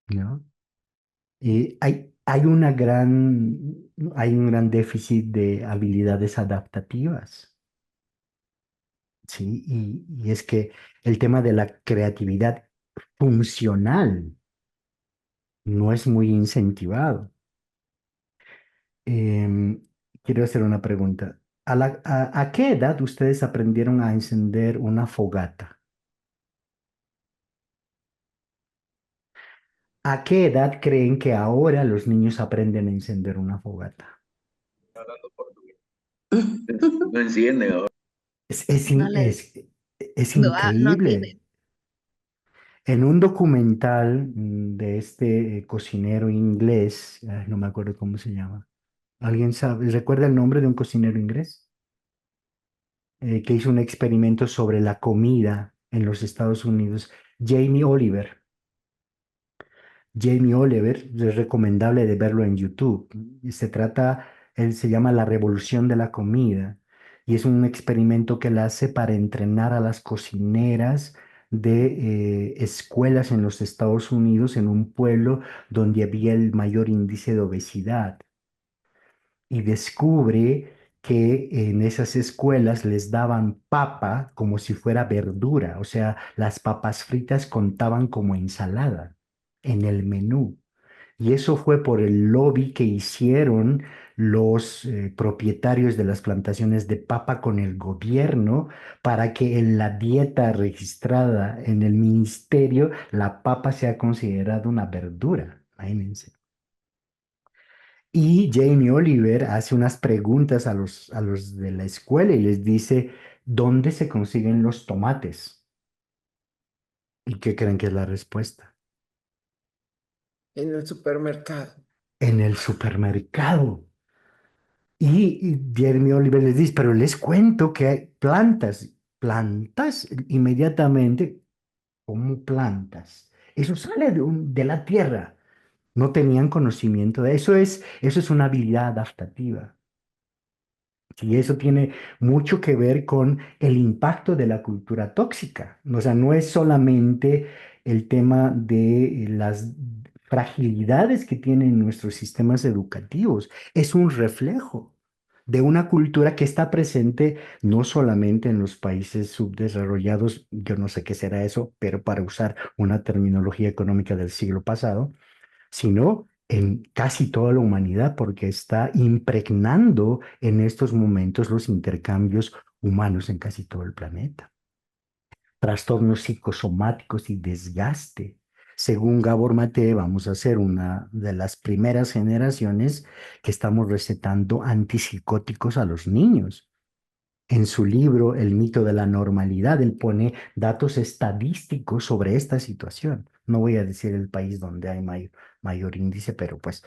S1: ¿no? Y hay un gran déficit de habilidades adaptativas, ¿sí? Y es que el tema de la creatividad funcional no es muy incentivado. Em, Quiero hacer una pregunta. ¿A qué edad ustedes aprendieron a encender una fogata? ¿A qué edad creen que ahora los niños aprenden a encender una fogata?
S10: no encienden ahora.
S1: Es, es,
S2: No
S1: in-
S2: le,
S1: es, es
S2: no, no
S1: increíble.
S2: tienen.
S1: En un documental de este cocinero inglés, ay, no me acuerdo cómo se llama. ¿Alguien sabe? ¿Recuerda el nombre de un cocinero inglés? Que hizo un experimento sobre la comida en los Estados Unidos. Jamie Oliver. Jamie Oliver, es recomendable de verlo en YouTube. Y él se llama La Revolución de la Comida y es un experimento que él hace para entrenar a las cocineras de escuelas en los Estados Unidos en un pueblo donde había el mayor índice de obesidad y descubre que en esas escuelas les daban papa como si fuera verdura, o sea, las papas fritas contaban como ensalada en el menú. Y eso fue por el lobby que hicieron los propietarios de las plantaciones de papa con el gobierno para que en la dieta registrada en el ministerio la papa sea considerada una verdura. Imagínense. Y Jamie Oliver hace unas preguntas a los de la escuela y les dice, ¿dónde se consiguen los tomates? ¿Y qué creen que es la respuesta?
S7: En el supermercado.
S1: En el supermercado. Y Jamie Oliver les dice, pero les cuento que hay plantas. ¿Plantas? Inmediatamente, ¿cómo plantas? Eso sale de la tierra. No tenían conocimiento de eso. Eso es una habilidad adaptativa. Y eso tiene mucho que ver con el impacto de la cultura tóxica. O sea, no es solamente el tema de las fragilidades que tienen nuestros sistemas educativos, es un reflejo de una cultura que está presente no solamente en los países subdesarrollados, yo no sé qué será eso, pero para usar una terminología económica del siglo pasado, sino en casi toda la humanidad, porque está impregnando en estos momentos los intercambios humanos en casi todo el planeta. Trastornos psicosomáticos y desgaste. Según Gabor Mate, vamos a ser una de las primeras generaciones que estamos recetando antipsicóticos a los niños. En su libro El mito de la normalidad, él pone datos estadísticos sobre esta situación. No voy a decir el país donde hay mayor índice, pero pues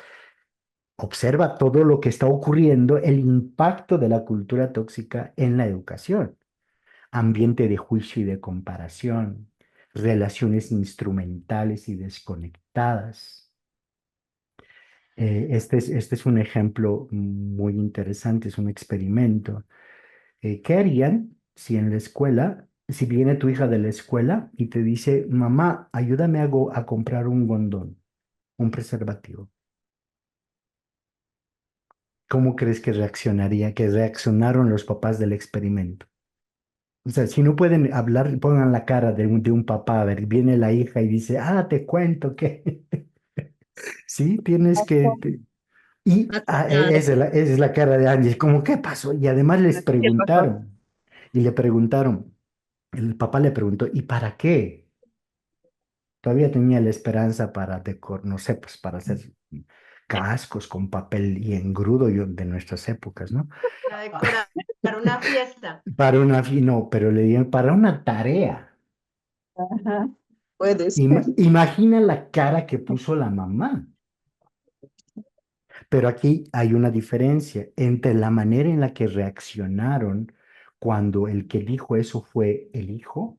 S1: observa todo lo que está ocurriendo, el impacto de la cultura tóxica en la educación, ambiente de juicio y de comparación, relaciones instrumentales y desconectadas. Este es un ejemplo muy interesante, es un experimento. ¿Qué harían si en la escuela, si viene tu hija de la escuela y te dice, mamá, ayúdame a comprar un condón, un preservativo? ¿Cómo crees que reaccionaría, que reaccionaron los papás del experimento? O sea, si no pueden hablar, pongan la cara de un papá, a ver, viene la hija y dice, te cuento que, sí, tienes que, esa es la cara de Angie, como, ¿qué pasó? Y además les
S6: ¿Qué pasó?
S1: preguntaron, y le preguntaron, el papá le preguntó, ¿y para qué? Todavía tenía la esperanza para no sé, pues para hacer cascos con papel y engrudo de nuestras épocas, ¿no?
S11: Para decorar una fiesta.
S1: No, pero le dieron para una tarea.
S6: Ajá, puede ser.
S1: Imagina la cara que puso la mamá. Pero aquí hay una diferencia entre la manera en la que reaccionaron cuando el que dijo eso fue el hijo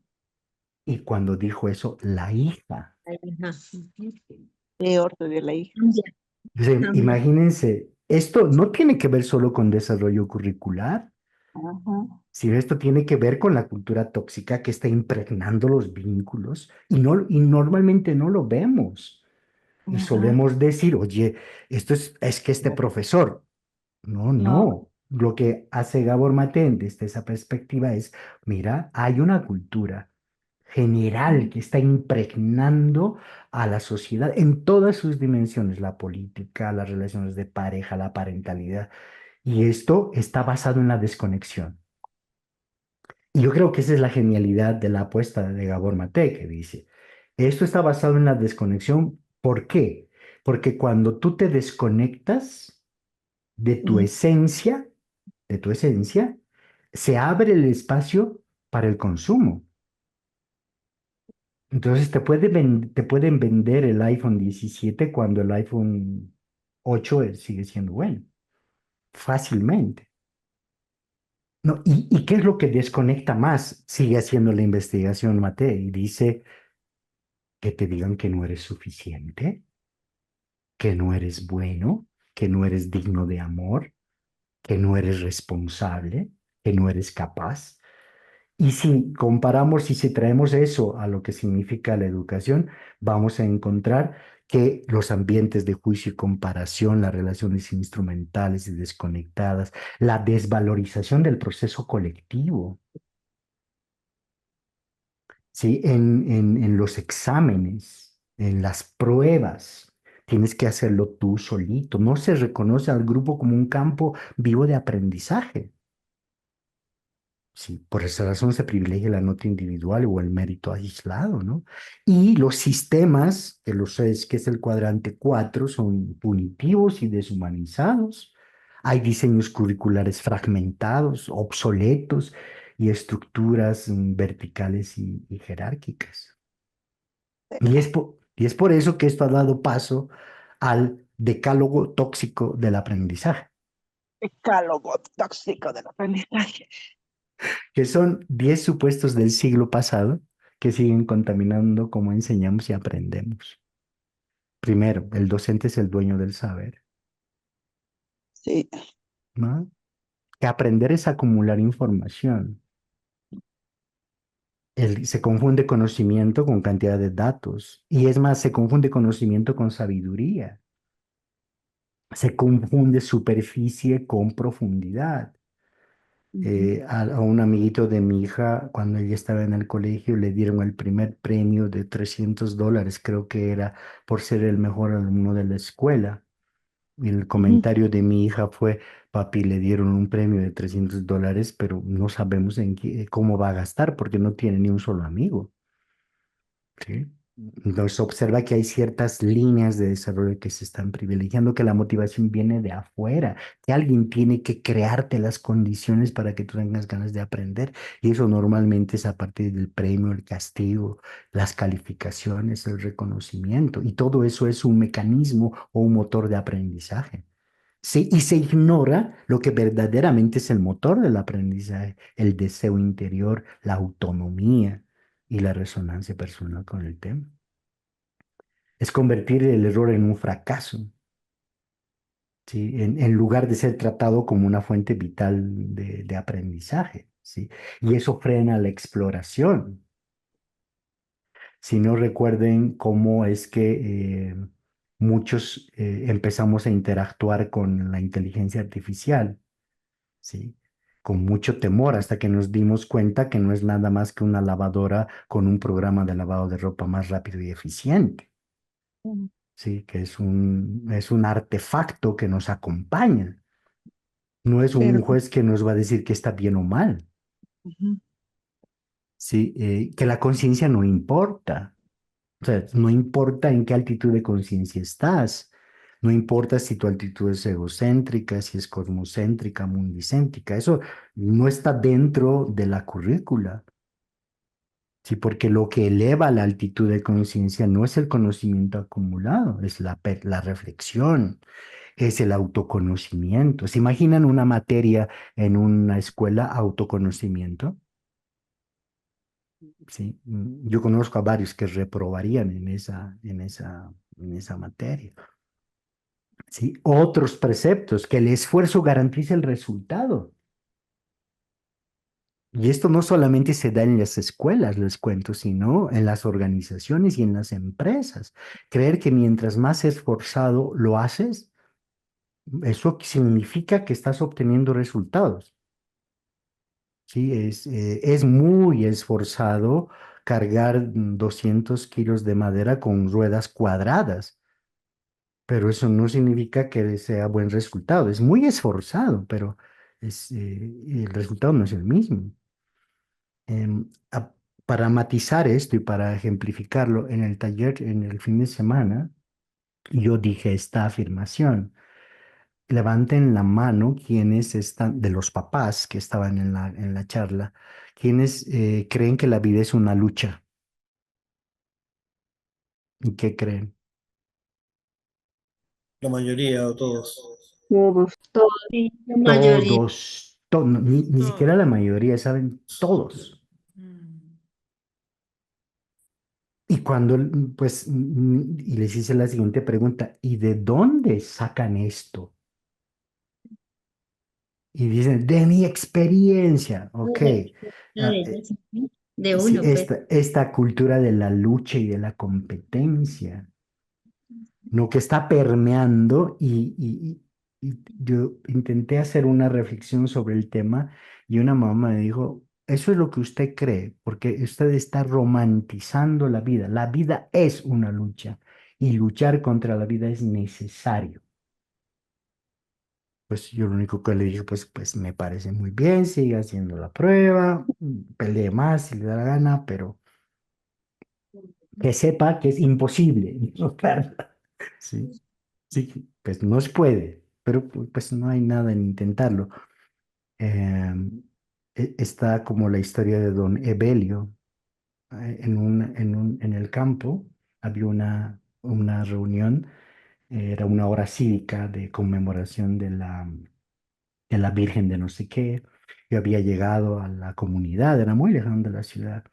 S1: y cuando dijo eso la hija.
S11: Ajá.
S6: Peor todavía la hija.
S1: O sea, imagínense, esto no tiene que ver solo con desarrollo curricular,
S6: Ajá.
S1: sino esto tiene que ver con la cultura tóxica que está impregnando los vínculos y normalmente no lo vemos. Y
S6: Ajá.
S1: solemos decir, oye, es que este profesor, no, no. Lo que hace Gabor Maté desde esa perspectiva es, mira, hay una cultura general que está impregnando a la sociedad en todas sus dimensiones, la política, las relaciones de pareja, la parentalidad, y esto está basado en la desconexión. Y yo creo que esa es la genialidad de la apuesta de Gabor Maté, que dice, esto está basado en la desconexión. ¿Por qué? Porque cuando tú te desconectas de tu esencia, se abre el espacio para el consumo. Entonces te pueden vender el iPhone 17 cuando el iPhone 8 sigue siendo bueno, fácilmente. No, ¿y qué es lo que desconecta más? Sigue haciendo la investigación Mate y dice que te digan que no eres suficiente. que no eres bueno, que no eres digno de amor, que no eres responsable, que no eres capaz. Y si comparamos y si traemos eso a lo que significa la educación, vamos a encontrar que los ambientes de juicio y comparación, las relaciones instrumentales y desconectadas, la desvalorización del proceso colectivo, ¿sí? En los exámenes, en las pruebas, tienes que hacerlo tú solito. No se reconoce al grupo como un campo vivo de aprendizaje. Sí, por esa razón se privilegia la nota individual o el mérito aislado, ¿no? Y los sistemas, que es el cuadrante 4, son punitivos y deshumanizados. Hay diseños curriculares fragmentados, obsoletos y estructuras verticales y jerárquicas. Y es por eso que esto ha dado paso al decálogo tóxico del aprendizaje,
S9: Decálogo tóxico del aprendizaje.
S1: que son 10 supuestos del siglo pasado que siguen contaminando cómo enseñamos y aprendemos. Primero, el docente es el dueño del saber,
S9: Sí.
S1: ¿no? Que aprender es acumular información. Se confunde conocimiento con cantidad de datos. Y es más, se confunde conocimiento con sabiduría. Se confunde superficie con profundidad. A un amiguito de mi hija, cuando ella estaba en el colegio, le dieron el primer premio de $300, creo que era por ser el mejor alumno de la escuela. Y el comentario de mi hija fue, papi, le dieron un premio de $300, pero no sabemos cómo va a gastar porque no tiene ni un solo amigo. ¿Sí? Entonces observa que hay ciertas líneas de desarrollo que se están privilegiando, que la motivación viene de afuera, que alguien tiene que crearte las condiciones para que tú tengas ganas de aprender. Y eso normalmente es a partir del premio, el castigo, las calificaciones, el reconocimiento. Y todo eso es un mecanismo o un motor de aprendizaje. Sí, y se ignora lo que verdaderamente es el motor del aprendizaje, el deseo interior, la autonomía y la resonancia personal con el tema. Es convertir el error en un fracaso, ¿sí? En lugar de ser tratado como una fuente vital de aprendizaje, ¿sí? Y eso frena la exploración. Si no recuerden cómo es que muchos empezamos a interactuar con la inteligencia artificial, ¿sí? Con mucho temor hasta que nos dimos cuenta que no es nada más que una lavadora con un programa de lavado de ropa más rápido y eficiente, ¿sí? Que es un artefacto que nos acompaña. No es un
S9: Pero,
S1: juez que nos va a decir que está bien o mal,
S9: ujú,
S1: ¿sí? Que la conciencia no importa. O sea, no importa en qué altitud de conciencia estás. No importa si tu altitud es egocéntrica, si es cosmocéntrica, mundicéntrica. Eso no está dentro de la currícula. Sí, porque lo que eleva la altitud de conciencia no es el conocimiento acumulado, es la reflexión, es el autoconocimiento. ¿Se imaginan una materia en una escuela, autoconocimiento? Sí, yo conozco a varios que reprobarían en esa materia. ¿Sí? Otros preceptos, que el esfuerzo garantice el resultado. Y esto no solamente se da en las escuelas, les cuento, sino en las organizaciones y en las empresas. Creer que mientras más esforzado lo haces, eso significa que estás obteniendo resultados. Sí, es muy esforzado cargar 200 kilos de madera con ruedas cuadradas, pero eso no significa que sea buen resultado. Es muy esforzado, pero el resultado no es el mismo. Em, a- para matizar esto y para ejemplificarlo, en el taller, en el fin de semana, yo dije esta afirmación. Levanten la mano quienes están, de los papás que estaban en la charla, quienes creen que la vida es una lucha. ¿Y qué creen?
S3: La mayoría o todos.
S9: todos.
S8: Todos, sí, la mayoría.
S1: Todos, ni siquiera la mayoría, saben, todos. Y cuando, pues, y les hice la siguiente pregunta, ¿y de dónde sacan esto? Y dicen, de mi experiencia, ok. Ah,
S8: De
S1: sí,
S8: uno, pues.
S1: esta cultura de la lucha y de la competencia, ¿no? Que está permeando y yo intenté hacer una reflexión sobre el tema y una mamá me dijo, eso es lo que usted cree, porque usted está romantizando la vida. La vida es una lucha y luchar contra la vida es necesario. Pues yo lo único que le dije, pues me parece muy bien, sigue haciendo la prueba, pelee más si le da la gana, pero que sepa que es imposible derrotarla. Sí, sí, pues no se puede, pero pues no hay nada en intentarlo. Está como la historia de don Evelio. En el campo había una reunión, era una hora cívica de conmemoración de la Virgen de no sé qué. Yo había llegado a la comunidad, era muy lejano de la ciudad.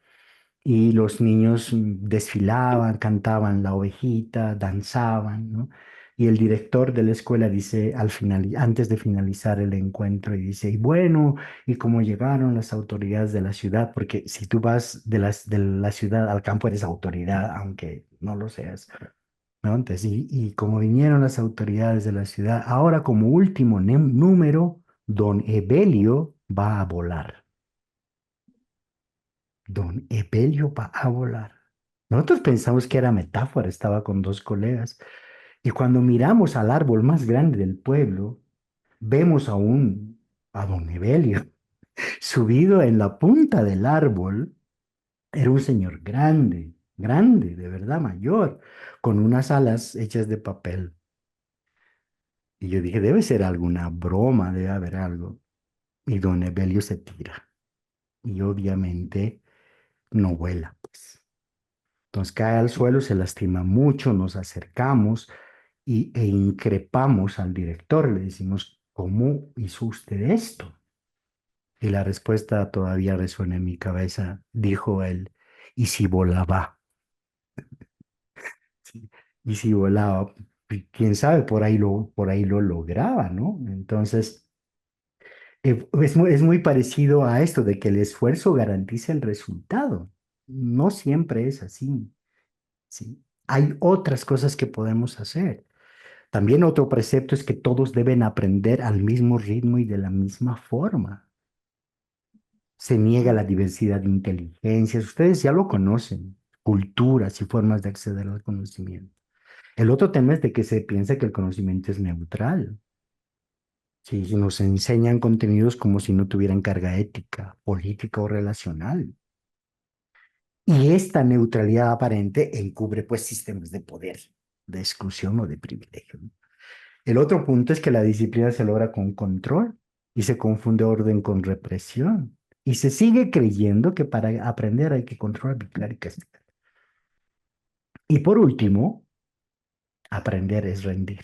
S1: Y los niños desfilaban, cantaban la ovejita, danzaban, ¿no? Y el director de la escuela dice al final, antes de finalizar el encuentro, y dice, y bueno, ¿y cómo llegaron las autoridades de la ciudad? Porque si tú vas de la ciudad al campo, eres autoridad, aunque no lo seas, ¿no? Entonces, y como vinieron las autoridades de la ciudad, ahora como último número, don Evelio va a volar. Don Evelio va a volar. Nosotros pensamos que era metáfora, estaba con dos colegas. Y cuando miramos al árbol más grande del pueblo, vemos a don Evelio subido en la punta del árbol. Era un señor grande, grande, de verdad mayor, con unas alas hechas de papel. Y yo dije, debe ser alguna broma, debe haber algo. Y don Evelio se tira. Y obviamente no vuela, pues. Entonces cae al suelo, se lastima mucho, nos acercamos e increpamos al director. Le decimos, ¿cómo hizo usted esto? Y la respuesta todavía resuena en mi cabeza. Dijo él, ¿y si volaba? Sí. Y si volaba, quién sabe, por ahí lo lograba, ¿no? Entonces, es muy parecido a esto de que el esfuerzo garantiza el resultado. No siempre es así, ¿sí? Hay otras cosas que podemos hacer. También otro precepto es que todos deben aprender al mismo ritmo y de la misma forma. Se niega la diversidad de inteligencias. Ustedes ya lo conocen, culturas y formas de acceder al conocimiento. El otro tema es de que se piensa que el conocimiento es neutral. Sí, y nos enseñan contenidos como si no tuvieran carga ética, política o relacional. Y esta neutralidad aparente encubre pues sistemas de poder, de exclusión o de privilegio, ¿no? El otro punto es que la disciplina se logra con control y se confunde orden con represión. Y se sigue creyendo que para aprender hay que controlar, vigilar y castigar. Y por último, aprender es rendir.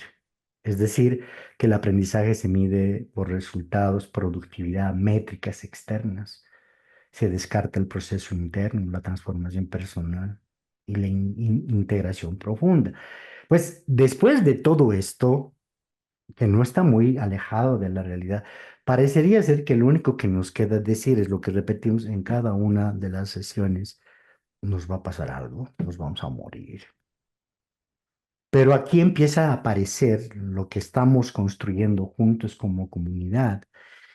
S1: Es decir, que el aprendizaje se mide por resultados, productividad, métricas externas. Se descarta el proceso interno, la transformación personal y la integración profunda. Pues después de todo esto, que no está muy alejado de la realidad, parecería ser que lo único que nos queda decir es lo que repetimos en cada una de las sesiones. Nos va a pasar algo, nos vamos a morir. Pero aquí empieza a aparecer lo que estamos construyendo juntos como comunidad,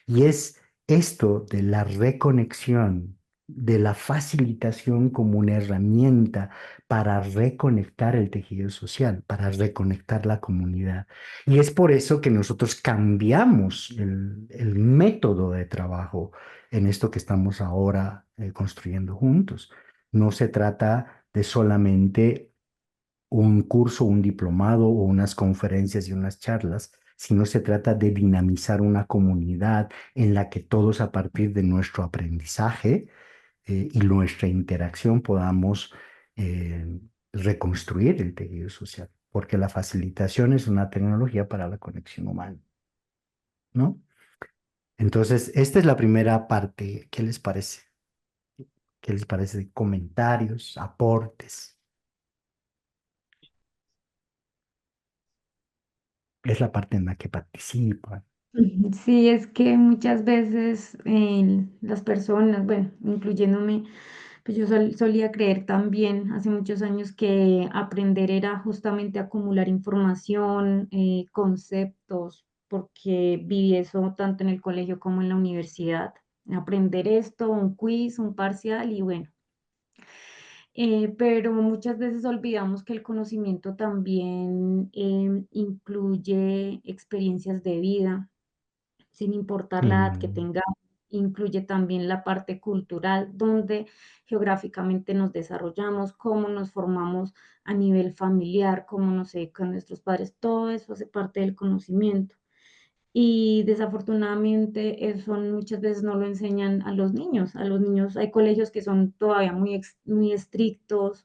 S1: y es esto de la reconexión, de la facilitación como una herramienta para reconectar el tejido social, para reconectar la comunidad. Y es por eso que nosotros cambiamos el método de trabajo en esto que estamos ahora construyendo juntos. No se trata de solamente un curso, un diplomado o unas conferencias y unas charlas, sino se trata de dinamizar una comunidad en la que todos a partir de nuestro aprendizaje y nuestra interacción podamos reconstruir el tejido social, porque la facilitación es una tecnología para la conexión humana, ¿no? Entonces, esta es la primera parte. ¿Qué les parece? ¿Qué les parece de comentarios, aportes? es la parte en la que participan.
S8: Sí, es que muchas veces las personas, bueno, incluyéndome, pues yo solía creer también hace muchos años que aprender era justamente acumular información, conceptos, porque viví eso tanto en el colegio como en la universidad. Aprender esto, un quiz, un parcial y bueno. Pero muchas veces olvidamos que el conocimiento también incluye experiencias de vida sin importar la edad que
S1: Mm,
S8: tengamos. Incluye también la parte cultural, donde geográficamente nos desarrollamos, cómo nos formamos a nivel familiar, cómo nos educan nuestros padres, todo eso hace parte del conocimiento. Y desafortunadamente eso muchas veces no lo enseñan a los niños. A los niños hay colegios que son todavía muy estrictos,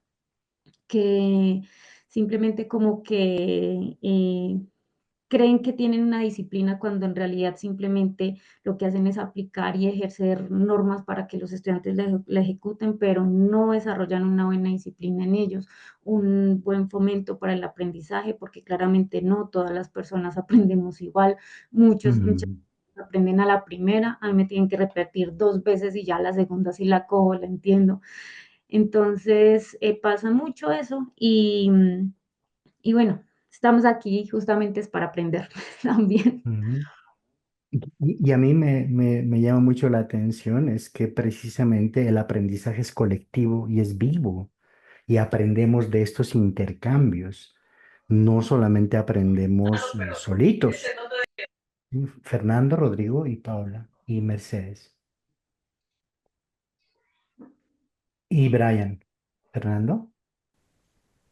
S8: que simplemente como que creen que tienen una disciplina cuando en realidad simplemente lo que hacen es aplicar y ejercer normas para que los estudiantes la ejecuten, pero no desarrollan una buena disciplina en ellos, un buen fomento para el aprendizaje, porque claramente no todas las personas aprendemos igual, muchas
S1: mm,
S8: aprenden a la primera, a mí me tienen que repetir 2 veces y ya la segunda sí la cojo, la entiendo. Entonces, pasa mucho eso y bueno, estamos aquí justamente es para aprender también.
S1: mm. Y a mí me llama mucho la atención es que precisamente el aprendizaje es colectivo y es vivo y aprendemos de estos intercambios. No solamente aprendemos solitos. Fernando, Rodrigo y Paula y Mercedes y Brian. Fernando.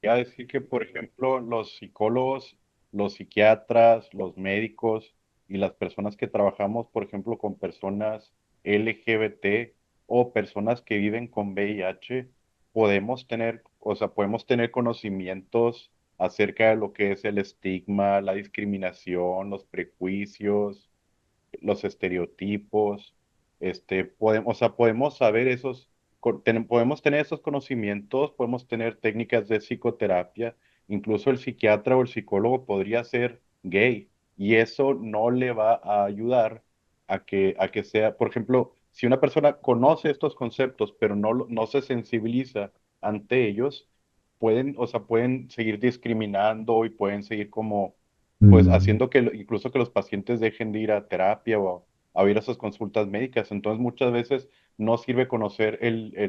S12: Ya decir que, por ejemplo, los psicólogos, los psiquiatras, los médicos y las personas que trabajamos, por ejemplo, con personas LGBT o personas que viven con VIH, podemos tener, o sea, podemos tener conocimientos acerca de lo que es el estigma, la discriminación, los prejuicios, los estereotipos, podemos, o sea, podemos saber esos, podemos tener esos conocimientos, podemos tener técnicas de psicoterapia, incluso el psiquiatra o el psicólogo podría ser gay y eso no le va a ayudar a que sea, por ejemplo, si una persona conoce estos conceptos pero no se sensibiliza ante ellos, pueden, o sea, pueden seguir discriminando y pueden seguir como pues
S1: Mm,
S12: haciendo que incluso que los pacientes dejen de ir a terapia a ir a sus consultas médicas. Entonces muchas veces no sirve conocer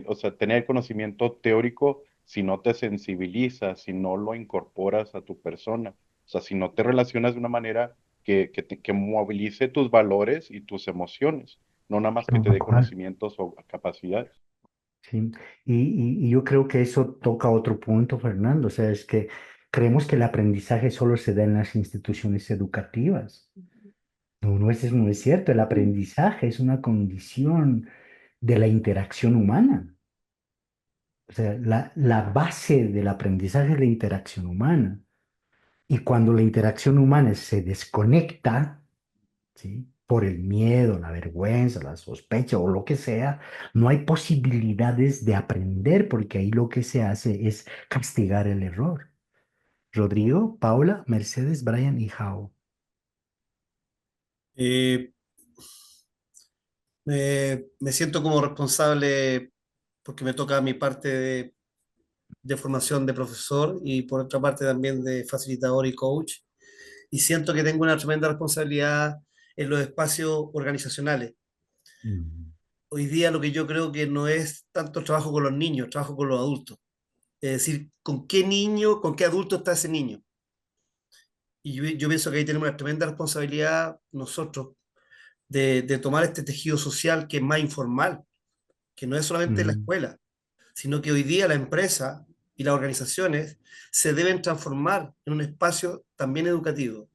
S12: o sea, tener conocimiento teórico si no te sensibilizas, si no lo incorporas a tu persona. O sea, si no te relacionas de una manera que movilice tus valores y tus emociones, no nada más que te
S1: tal
S12: dé
S1: cual.
S12: conocimientos o capacidades.
S1: Sí. Y yo creo que eso toca otro punto, Fernando. O sea, es que creemos que el aprendizaje solo se da en las instituciones educativas. No, eso no es cierto. El aprendizaje es una condición de la interacción humana. O sea, la base del aprendizaje es la interacción humana. Y cuando la interacción humana se desconecta, ¿sí? Por el miedo, la vergüenza, la sospecha o lo que sea, no hay posibilidades de aprender porque ahí lo que se hace es castigar el error. Rodrigo, Paula, Mercedes, Brian y Jao.
S3: Eh, me siento como responsable porque me toca mi parte de formación de profesor y por otra parte también de facilitador y coach. Y siento que tengo una tremenda responsabilidad en los espacios organizacionales.
S1: Mm,
S3: Hoy día lo que yo creo que no es tanto trabajo con los niños, trabajo con los adultos. Es decir, con qué niño, con qué adulto está ese niño. Y yo pienso que ahí tenemos una tremenda responsabilidad nosotros de tomar este tejido social que es más informal, que no es solamente la
S1: mm,
S3: escuela, sino que hoy día la empresa y las organizaciones se deben transformar en un espacio también educativo.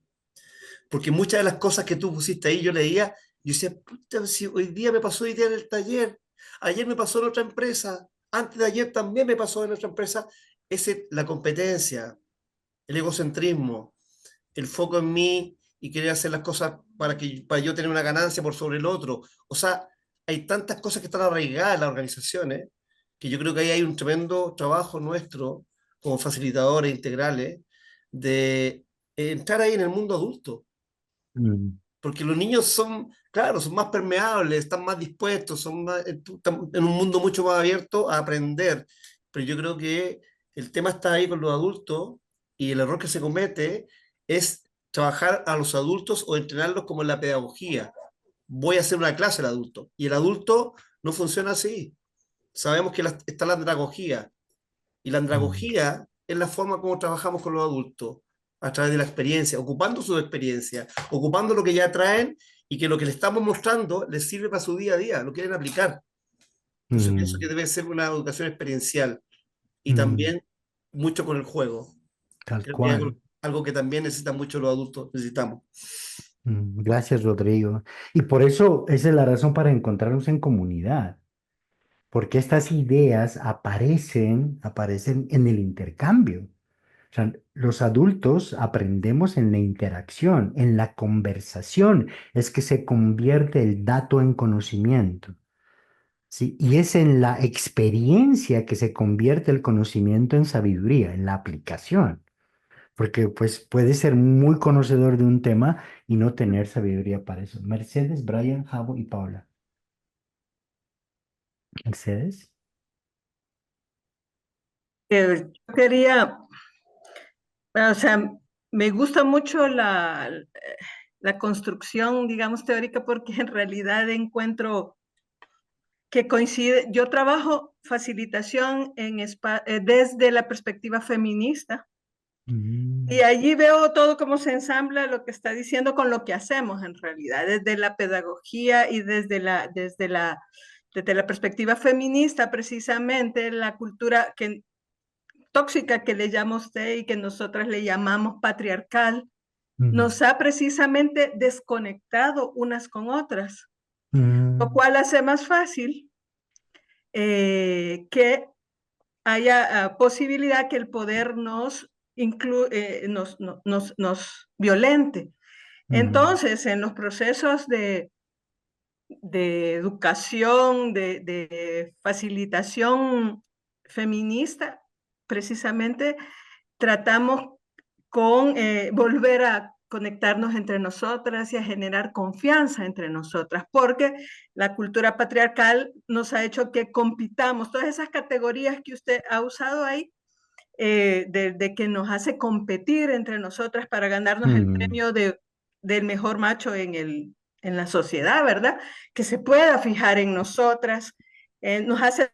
S3: Porque muchas de las cosas que tú pusiste ahí, yo leía, yo decía, puta, si hoy día me pasó hoy día en el taller, ayer me pasó en otra empresa, antes de ayer también me pasó en otra empresa, la competencia, el egocentrismo, el foco en mí y querer hacer las cosas para yo tener una ganancia por sobre el otro. O sea, hay tantas cosas que están arraigadas en las organizaciones que yo creo que ahí hay un tremendo trabajo nuestro como facilitadores integrales de entrar ahí en el mundo adulto.
S1: Mm,
S3: Porque los niños son, claro, son más permeables, están más dispuestos, están en un mundo mucho más abierto a aprender. Pero yo creo que el tema está ahí con los adultos y el error que se comete es trabajar a los adultos o entrenarlos como en la pedagogía. Voy a hacer una clase al adulto y el adulto no funciona así. Sabemos que está la andragogía y la
S1: mm,
S3: andragogía es la forma como trabajamos con los adultos, a través de la experiencia, ocupando su experiencia, ocupando lo que ya traen y que lo que le estamos mostrando les sirve para su día a día, lo quieren aplicar. Entonces pienso que
S1: mm,
S3: debe ser una educación experiencial y
S1: mm,
S3: también mucho con el juego.
S1: tal
S3: Creo que es
S1: cual.
S3: algo que también necesitan mucho los adultos, necesitamos.
S1: Gracias, Rodrigo. Y por eso esa es la razón para encontrarnos en comunidad, porque estas ideas aparecen en el intercambio. O sea, los adultos aprendemos en la interacción, en la conversación, es que se convierte el dato en conocimiento, ¿sí? Y es en la experiencia que se convierte el conocimiento en sabiduría, en la aplicación, porque pues puedes ser muy conocedor de un tema y no tener sabiduría para eso. Mercedes, Brian, Javo y Paula. Mercedes.
S11: Yo quería, o sea, me gusta mucho la construcción, digamos, teórica, porque en realidad encuentro que coincide. Yo trabajo facilitación desde la perspectiva feminista. Y
S1: Mm,
S11: allí veo todo cómo se ensambla lo que está diciendo con lo que hacemos en realidad, desde la pedagogía y desde la perspectiva feminista, precisamente la cultura tóxica que le llama usted y que nosotras le llamamos patriarcal,
S1: mm,
S11: nos ha precisamente desconectado unas con otras, lo
S1: mm,
S11: cual hace más fácil que haya posibilidad que el poder nos violente.
S1: mm,
S11: Entonces, en los procesos de educación, de facilitación feminista, precisamente tratamos con volver a conectarnos entre nosotras y a generar confianza entre nosotras, porque la cultura patriarcal nos ha hecho que compitamos. Todas esas categorías que usted ha usado ahí, de que nos hace competir entre nosotras para ganarnos el
S1: mm,
S11: premio del mejor macho en la sociedad, ¿verdad? Que se pueda fijar en nosotras, nos hace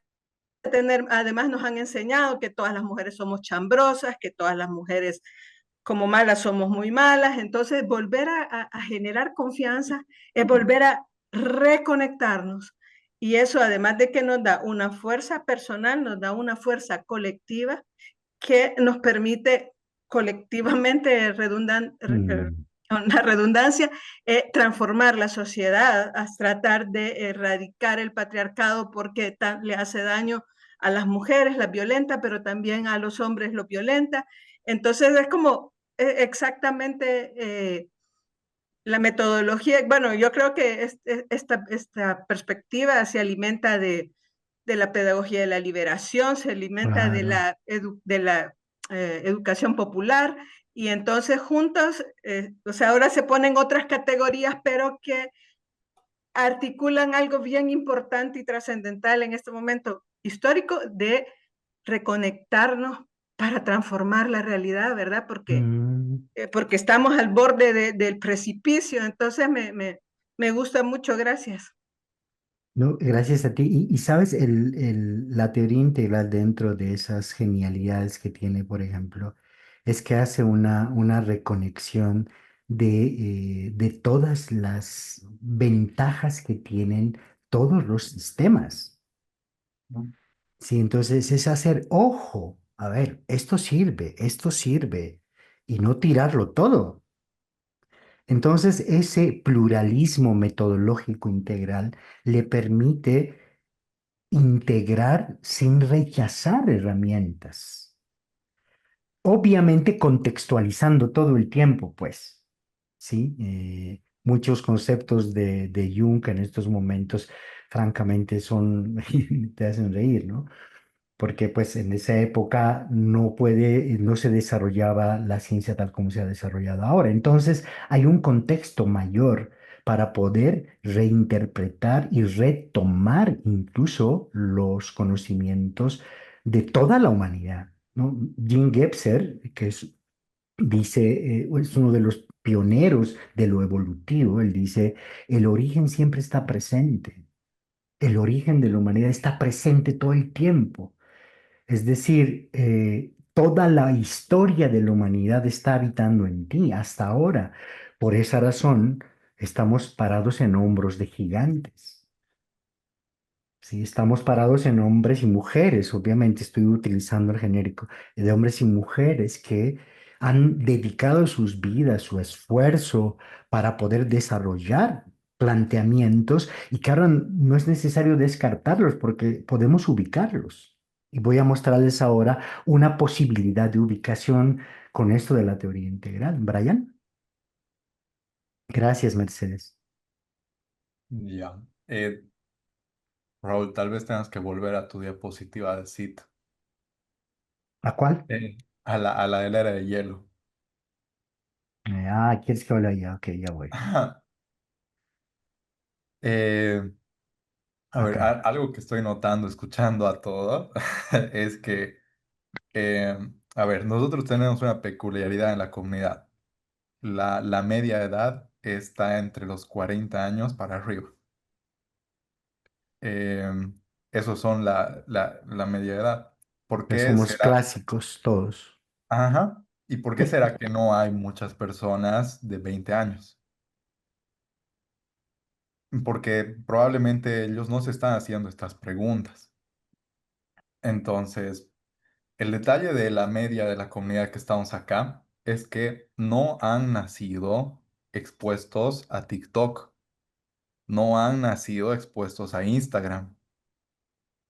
S11: además nos han enseñado que todas las mujeres somos chambrosas, que todas las mujeres como malas somos muy malas, entonces volver a generar confianza es volver a reconectarnos. Y eso, además de que nos da una fuerza personal, nos da una fuerza colectiva que nos permite colectivamente,
S1: mm,
S11: una redundancia, transformar la sociedad, a tratar de erradicar el patriarcado porque le hace daño a las mujeres, las violenta, pero también a los hombres los violenta. Entonces es como exactamente la metodología. Bueno, yo creo que esta perspectiva se alimenta de la pedagogía de la liberación, se alimenta
S1: claro.
S11: de la educación popular, y entonces juntos, o sea, ahora se ponen otras categorías, pero que articulan algo bien importante y trascendental en este momento histórico de reconectarnos para transformar la realidad, ¿verdad?
S1: Mm.
S11: Porque estamos al borde del precipicio, entonces me gusta mucho, gracias.
S1: No, gracias a ti. Y sabes, la teoría integral dentro de esas genialidades que tiene, por ejemplo, es que hace una reconexión de todas las ventajas que tienen todos los sistemas, ¿no? Sí, entonces es hacer, ojo, a ver, esto sirve, y no tirarlo todo. Entonces, ese pluralismo metodológico integral le permite integrar sin rechazar herramientas, obviamente contextualizando todo el tiempo, pues, ¿sí? Muchos conceptos de Jung en estos momentos, francamente, te hacen reír, ¿no? porque pues en esa época no se desarrollaba la ciencia tal como se ha desarrollado ahora. Entonces hay un contexto mayor para poder reinterpretar y retomar incluso los conocimientos de toda la humanidad, ¿no? Jean Gebser, es uno de los pioneros de lo evolutivo, él dice, el origen siempre está presente, el origen de la humanidad está presente todo el tiempo. Es decir, toda la historia de la humanidad está habitando en ti hasta ahora. Por esa razón, estamos parados en hombros de gigantes. Sí, estamos parados en hombres y mujeres, obviamente estoy utilizando el genérico, de hombres y mujeres que han dedicado sus vidas, su esfuerzo para poder desarrollar planteamientos y que ahora no es necesario descartarlos porque podemos ubicarlos. Y voy a mostrarles ahora una posibilidad de ubicación con esto de la teoría integral. Brian, gracias, Mercedes.
S5: Ya. Raúl, tal vez tengas que volver a tu diapositiva de cita.
S1: ¿A cuál?
S5: A la de la era de hielo.
S1: ¿Quieres que hable ya? Ok, ya voy.
S5: Eh, a ver,
S1: Acá.
S5: algo que estoy notando, escuchando a todo, es que, eh, a ver, nosotros tenemos una peculiaridad en la comunidad. La media edad está entre los 40 años para arriba. Eh, Esos son la media edad. ¿Por
S1: Ya
S5: qué
S1: somos
S5: será?
S1: clásicos todos.
S5: Ajá. ¿Y por qué será que no hay muchas personas de 20 años? Porque probablemente ellos no se están haciendo estas preguntas. Entonces, el detalle de la media de la comunidad que estamos acá es que no han nacido expuestos a TikTok, no han nacido expuestos a Instagram.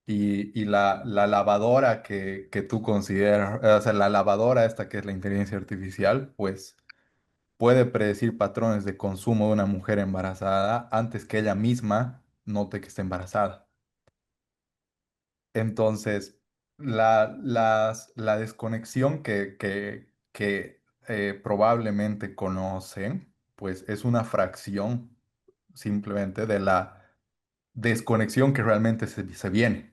S5: Y la lavadora que tú consideras, o sea, la lavadora esta que es la inteligencia artificial, pues puede predecir patrones de consumo de una mujer embarazada antes que ella misma note que está embarazada. Entonces, la desconexión que probablemente conocen, pues es una fracción simplemente de la desconexión que realmente se viene.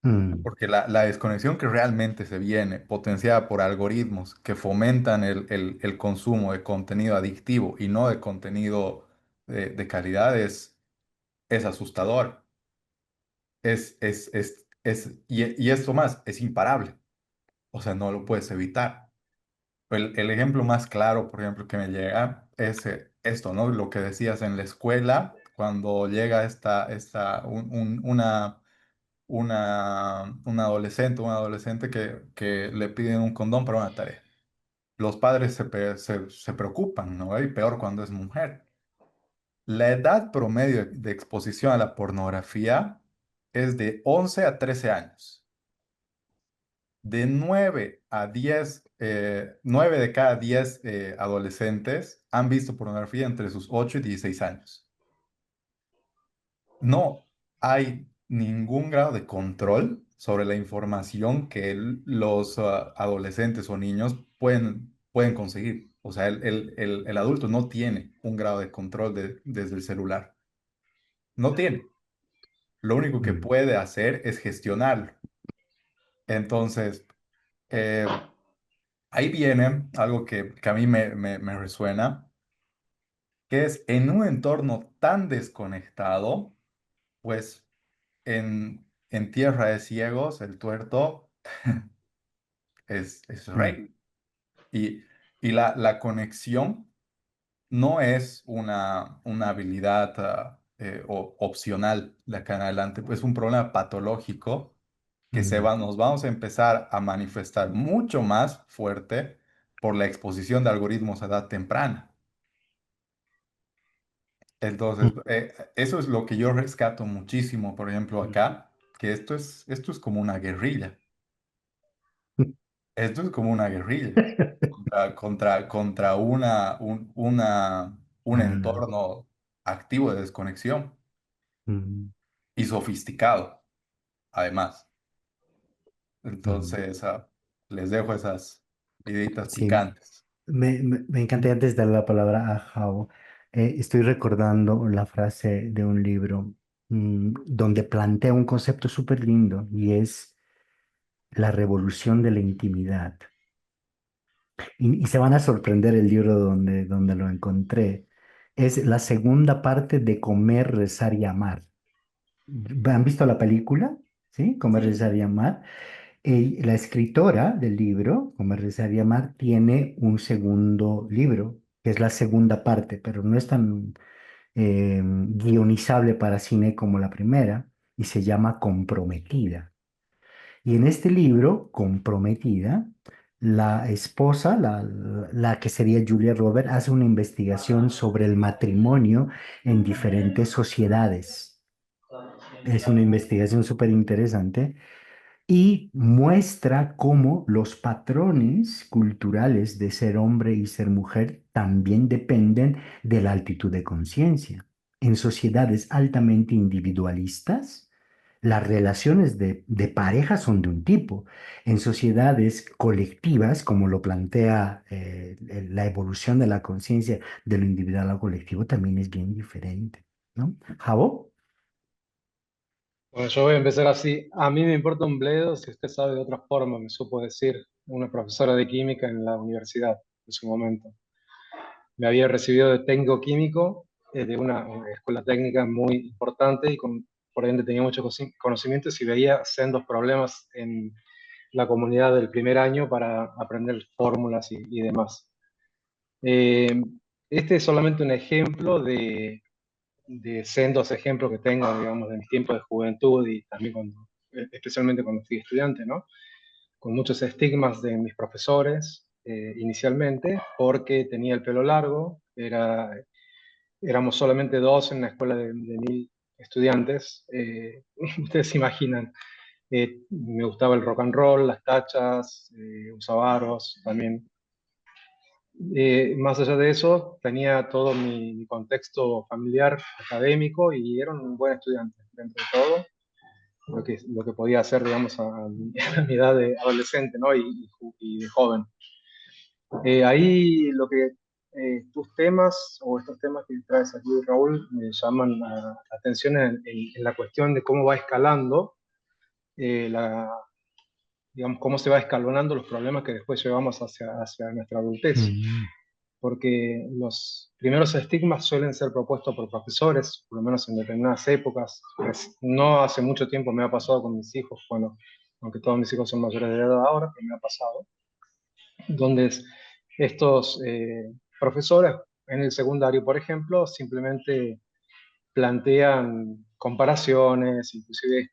S1: Mm,
S5: Porque la desconexión que realmente se viene, potenciada por algoritmos que fomentan el consumo de contenido adictivo y no de contenido de calidad, es asustador. Y esto más, es imparable. O sea, no lo puedes evitar. El ejemplo más claro, por ejemplo, que me llega es esto, ¿no? Lo que decías en la escuela, cuando llega un adolescente que le piden un condón para una tarea. Los padres se preocupan, ¿no? Y peor cuando es mujer. La edad promedio de exposición a la pornografía es de 11 a 13 años. De 9 de cada 10 adolescentes han visto pornografía entre sus 8 y 16 años. No hay ningún grado de control sobre la información que los adolescentes o niños pueden conseguir. O sea, el adulto no tiene un grado de control desde el celular. No tiene. Lo único que
S1: mm,
S5: puede hacer es gestionarlo. Entonces, eh, ahí viene algo que a mí me resuena, que es en un entorno tan desconectado, pues en tierra de ciegos, el tuerto es
S1: mm,
S5: rey. Y, y la conexión no es una habilidad opcional de acá en adelante, pues es un problema patológico que
S1: mm,
S5: nos vamos a empezar a manifestar mucho más fuerte por la exposición de algoritmos a edad temprana. Entonces,
S1: mm.
S5: eso es lo que yo rescato muchísimo, por ejemplo, acá, que esto es como una guerrilla. Esto es como una guerrilla contra un
S1: Ah,
S5: entorno activo de desconexión
S1: mm.
S5: y sofisticado, además.
S1: Mm,
S5: Entonces, les dejo esas ideitas
S1: sí,
S5: picantes.
S1: me encanta. Y antes de dar la palabra a Jao, estoy recordando la frase de un libro donde plantea un concepto súper lindo y es la revolución de la intimidad. Y se van a sorprender el libro donde lo encontré. Es la segunda parte de Comer, Rezar y Amar. ¿Han visto la película? ¿Sí? Comer,
S11: Sí.
S1: Rezar y Amar. La escritora del libro, Comer, Rezar y Amar, tiene un segundo libro, que es la segunda parte, pero no es tan guionizable para cine como la primera, y se llama Comprometida. Y en este libro, Comprometida, la esposa, la que sería Julia Roberts, hace una investigación sobre el matrimonio en diferentes sociedades. Es una investigación súper interesante y muestra cómo los patrones culturales de ser hombre y ser mujer también dependen de la altitud de conciencia. En sociedades altamente individualistas, las relaciones de pareja son de un tipo. En sociedades colectivas, como lo plantea la evolución de la conciencia de lo individual a lo colectivo, también es bien diferente, ¿no? ¿Jabo?
S13: Bueno, yo voy a empezar así. A mí me importa un bledo si usted sabe de otra forma, me supo decir una profesora de química en la universidad en su momento. Me había recibido de técnico químico de una escuela técnica muy importante y por ende tenía muchos conocimientos y veía sendos problemas en la comunidad del primer año para aprender fórmulas y demás. Eh, este es solamente un ejemplo de sendos ejemplos que tengo, digamos, de mis tiempos de juventud y también especialmente cuando fui estudiante, ¿no? Con muchos estigmas de mis profesores inicialmente, porque tenía el pelo largo, éramos solamente dos en una escuela de 1000 estudiantes. Ustedes se imaginan, me gustaba el rock and roll, las tachas, usaba aros también. Más allá de eso, tenía todo mi contexto familiar académico y era un buen estudiante dentro de todo, lo que podía hacer, digamos, a mi edad de adolescente, ¿no? Y de joven. Ahí tus temas o estos temas que traes aquí, Raúl, me llaman la atención en la cuestión de cómo va escalando, digamos, cómo se va escalonando los problemas que después llevamos hacia nuestra adultez.
S1: Mm,
S13: Porque los primeros estigmas suelen ser propuestos por profesores, por lo menos en determinadas épocas. Pues, no hace mucho tiempo me ha pasado con mis hijos, bueno, aunque todos mis hijos son mayores de edad ahora, pero me ha pasado, donde estos profesores en el secundario, por ejemplo, simplemente plantean comparaciones, inclusive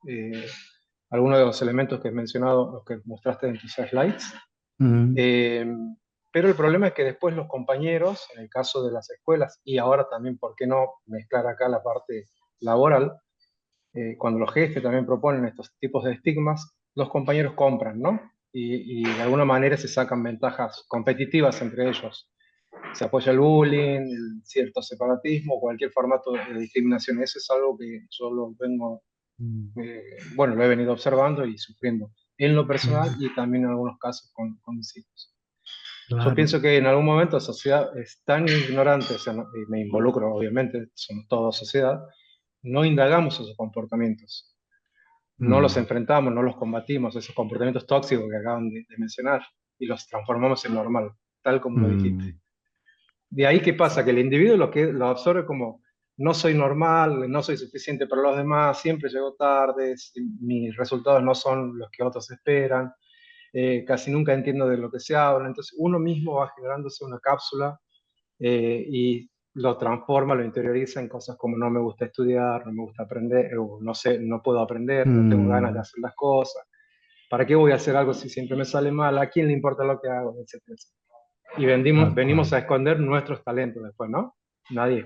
S13: eh, algunos de los elementos que he mencionado, los que mostraste en tus slides.
S1: mm,
S13: Eh, pero el problema es que después los compañeros, en el caso de las escuelas, y ahora también, ¿por qué no mezclar acá la parte laboral? Cuando los jefes también proponen estos tipos de estigmas, los compañeros compran, ¿no? Y de alguna manera se sacan ventajas competitivas entre ellos. Se apoya el bullying, el cierto separatismo, cualquier formato de discriminación. Eso es algo que yo
S1: mm,
S13: bueno, lo he venido observando y sufriendo en lo personal
S1: mm,
S13: y también en algunos casos con mis hijos. Yo
S1: claro.
S13: pienso que en algún momento la sociedad es tan ignorante, o sea, y me involucro obviamente, somos toda sociedad, no indagamos esos comportamientos, no los
S1: Mm,
S13: enfrentamos, no los combatimos, esos comportamientos tóxicos que acaban de mencionar, y los transformamos en normal, tal como lo dijiste.
S1: mm,
S13: De ahí, ¿qué pasa? Que el individuo lo absorbe como no soy normal, no soy suficiente para los demás, siempre llego tarde, mis resultados no son los que otros esperan, casi nunca entiendo de lo que se habla. Entonces uno mismo va generándose una cápsula y lo transforma, lo interioriza en cosas como no me gusta estudiar, no me gusta aprender, o no sé, no puedo aprender, no tengo ganas de
S1: mm,
S13: hacer las cosas. ¿Para qué voy a hacer algo si siempre me sale mal? ¿A quién le importa lo que hago? Etcétera, etcétera. Y
S1: tal
S13: venimos
S1: cual.
S13: a esconder nuestros talentos después, ¿no? Nadie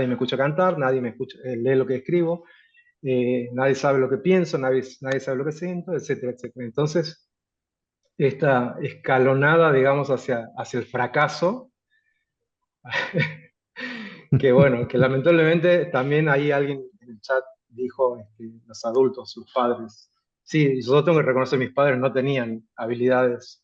S13: me escucha cantar, nadie me escucha, lee lo que escribo, nadie sabe lo que pienso, nadie sabe lo que siento, etcétera, etcétera. Entonces, esta escalonada, digamos, hacia el fracaso, que bueno, que lamentablemente también ahí alguien en el chat dijo, los adultos, los padres, sí, yo tengo que reconocer, mis padres no tenían habilidades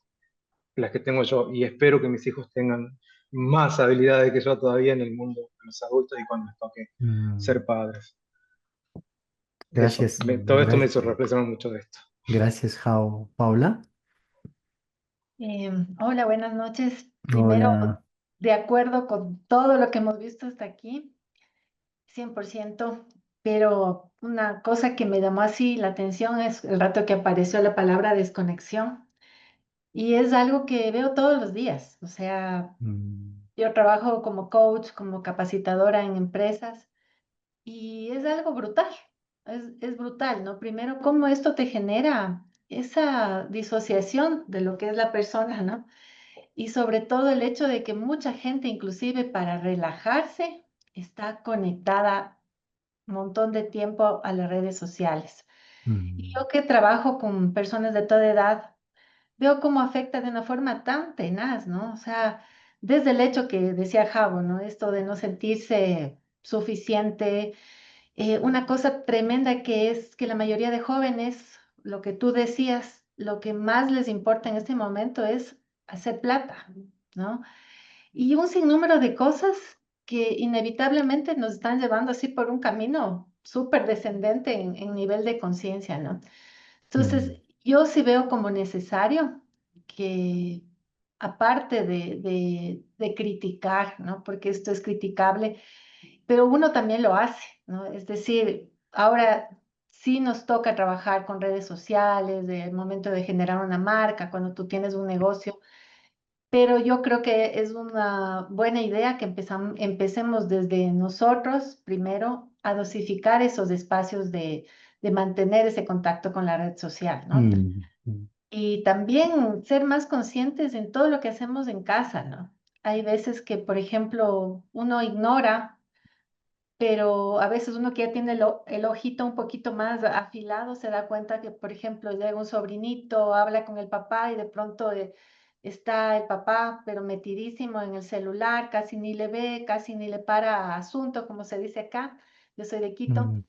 S13: las que tengo yo y espero que mis hijos tengan más habilidades que yo todavía en el mundo de los adultos y cuando les toque
S1: Mm,
S13: ser padres. Eso,
S1: gracias,
S13: todo esto me hizo reflexionar mucho de esto.
S1: gracias, Jao. Paula.
S14: Hola, buenas noches. Primero,
S1: Hola.
S14: de acuerdo con todo lo que hemos visto hasta aquí, 100%, pero una cosa que me llamó así la atención es el rato que apareció la palabra desconexión y es algo que veo todos los días. O sea,
S1: Mm,
S14: yo trabajo como coach, como capacitadora en empresas y es algo brutal, es brutal, ¿no? Primero, cómo esto te genera esa disociación de lo que es la persona, ¿no? Y sobre todo el hecho de que mucha gente, inclusive para relajarse, está conectada un montón de tiempo a las redes sociales. Y
S1: mm,
S14: yo que trabajo con personas de toda edad, veo cómo afecta de una forma tan tenaz, ¿no? O sea, desde el hecho que decía Javo, ¿no? Esto de no sentirse suficiente, una cosa tremenda que es que la mayoría de jóvenes, lo que tú decías, lo que más les importa en este momento es hacer plata, ¿no? Y un sinnúmero de cosas que inevitablemente nos están llevando así por un camino súper descendente en nivel de conciencia, ¿no?
S1: mm,
S14: Entonces, yo sí veo como necesario que, aparte de criticar, ¿no? Porque esto es criticable, pero uno también lo hace, ¿no? Es decir, ahora sí nos toca trabajar con redes sociales, el momento de generar una marca, cuando tú tienes un negocio, pero yo creo que es una buena idea que empecemos desde nosotros primero a dosificar esos espacios de mantener ese contacto con la red social, ¿no?
S1: mm, mm,
S14: Y también ser más conscientes en todo lo que hacemos en casa, ¿no? Hay veces que, por ejemplo, uno ignora, pero a veces uno que ya tiene el ojito un poquito más afilado se da cuenta que, por ejemplo, llega un sobrinito, habla con el papá y de pronto está el papá, pero metidísimo en el celular, casi ni le ve, casi ni le para asunto, como se dice acá. Yo soy de Quito.
S1: mm,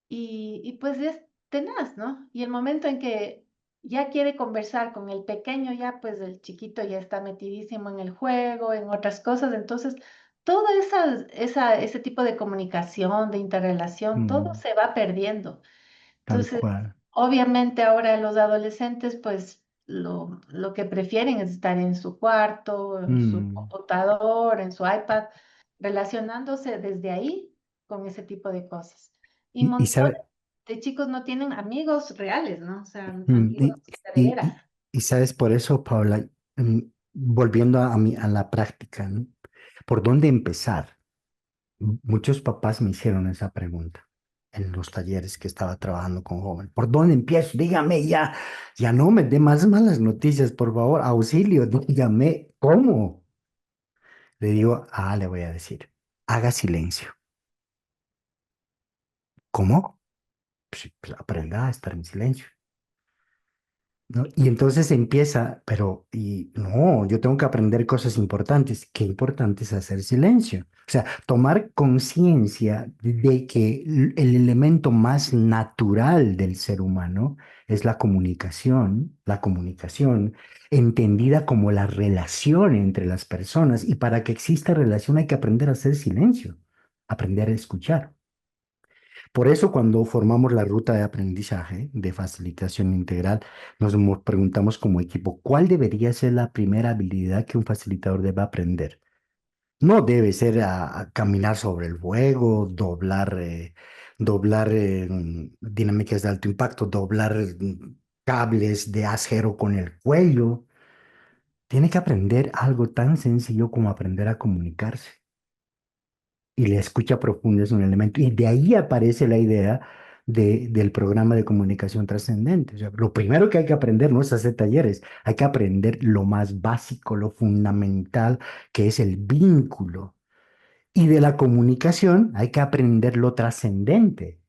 S14: Y pues es tenaz, ¿no? Y el momento en que ya quiere conversar con el pequeño, ya pues el chiquito ya está metidísimo en el juego, en otras cosas, entonces todo ese tipo de comunicación, de interrelación, todo
S1: mm,
S14: se va perdiendo.
S1: tal
S14: Entonces,
S1: cual.
S14: obviamente ahora los adolescentes pues lo que prefieren es estar en su cuarto, en su
S1: Mm,
S14: computador, en su iPad, relacionándose desde ahí con ese tipo de cosas. Y
S1: y
S14: montones
S1: sabe,
S14: de chicos no tienen amigos reales, ¿no? O sea,
S1: mm,
S14: amigos de
S1: y,
S14: veras.
S1: y- y sabes por eso, Paula, volviendo a la práctica, ¿no? ¿Por dónde empezar? Muchos papás me hicieron esa pregunta en los talleres que estaba trabajando con jóvenes. ¿Por dónde empiezo? Dígame ya, ya no me dé más malas noticias, por favor, auxilio, dígame, ¿cómo? Le digo, le voy a decir, haga silencio. ¿Cómo? Pues aprenda a estar en silencio. ¿No? Y entonces empieza, pero, y no, yo tengo que aprender cosas importantes. ¿Qué importante es hacer silencio? O sea, tomar conciencia de que el elemento más natural del ser humano es la comunicación entendida como la relación entre las personas. Y para que exista relación hay que aprender a hacer silencio, aprender a escuchar. Por eso, cuando formamos la ruta de aprendizaje de facilitación integral, preguntamos como equipo, ¿cuál debería ser la primera habilidad que un facilitador debe aprender? No debe ser a caminar sobre el fuego, doblar dinámicas de alto impacto, doblar cables de acero con el cuello. Tiene que aprender algo tan sencillo como aprender a comunicarse. Y la escucha profunda es un elemento. Y de ahí aparece la idea del programa de comunicación trascendente. O sea, lo primero que hay que aprender no es hacer talleres, hay que aprender lo más básico, lo fundamental, que es el vínculo. Y de la comunicación hay que aprender lo trascendente.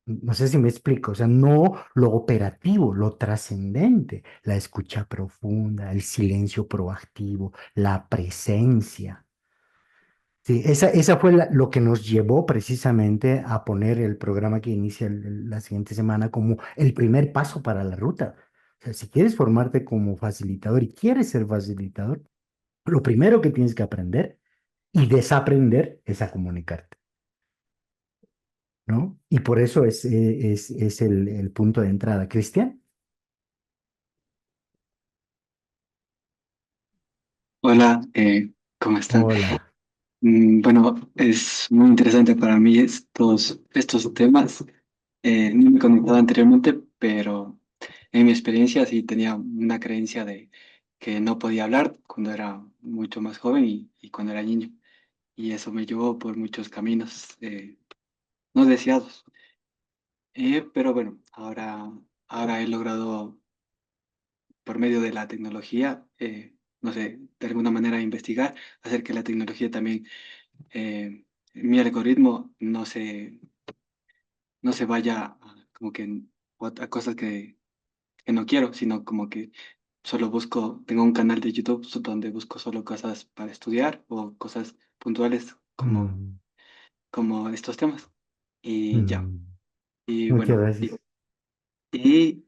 S1: No sé si me explico, o sea, no lo operativo, lo trascendente, la escucha profunda, el silencio proactivo, la presencia. Sí, esa fue lo que nos llevó precisamente a poner el programa que inicia la siguiente semana como el primer paso para la ruta. O sea, si quieres formarte como facilitador y quieres ser facilitador, lo primero que tienes que aprender y desaprender es a comunicarte, ¿no? Y por eso es el punto de entrada. Cristian,
S15: Hola, ¿cómo están?
S1: hola.
S15: Bueno, es muy interesante para mí estos temas. No me he conectado anteriormente, pero en mi experiencia sí tenía una creencia de que no podía hablar cuando era mucho más joven y cuando era niño. Y eso me llevó por muchos caminos no deseados. Pero bueno, ahora he logrado por medio de la tecnología, no sé, de alguna manera investigar, hacer que la tecnología también, mi algoritmo no se vaya como que a cosas que no quiero, sino como que solo busco, tengo un canal de YouTube donde busco solo cosas para estudiar o cosas puntuales
S1: Mm,
S15: como estos temas. Y ya,
S1: mm,
S15: y
S1: muchas
S15: bueno,
S1: gracias.
S15: y,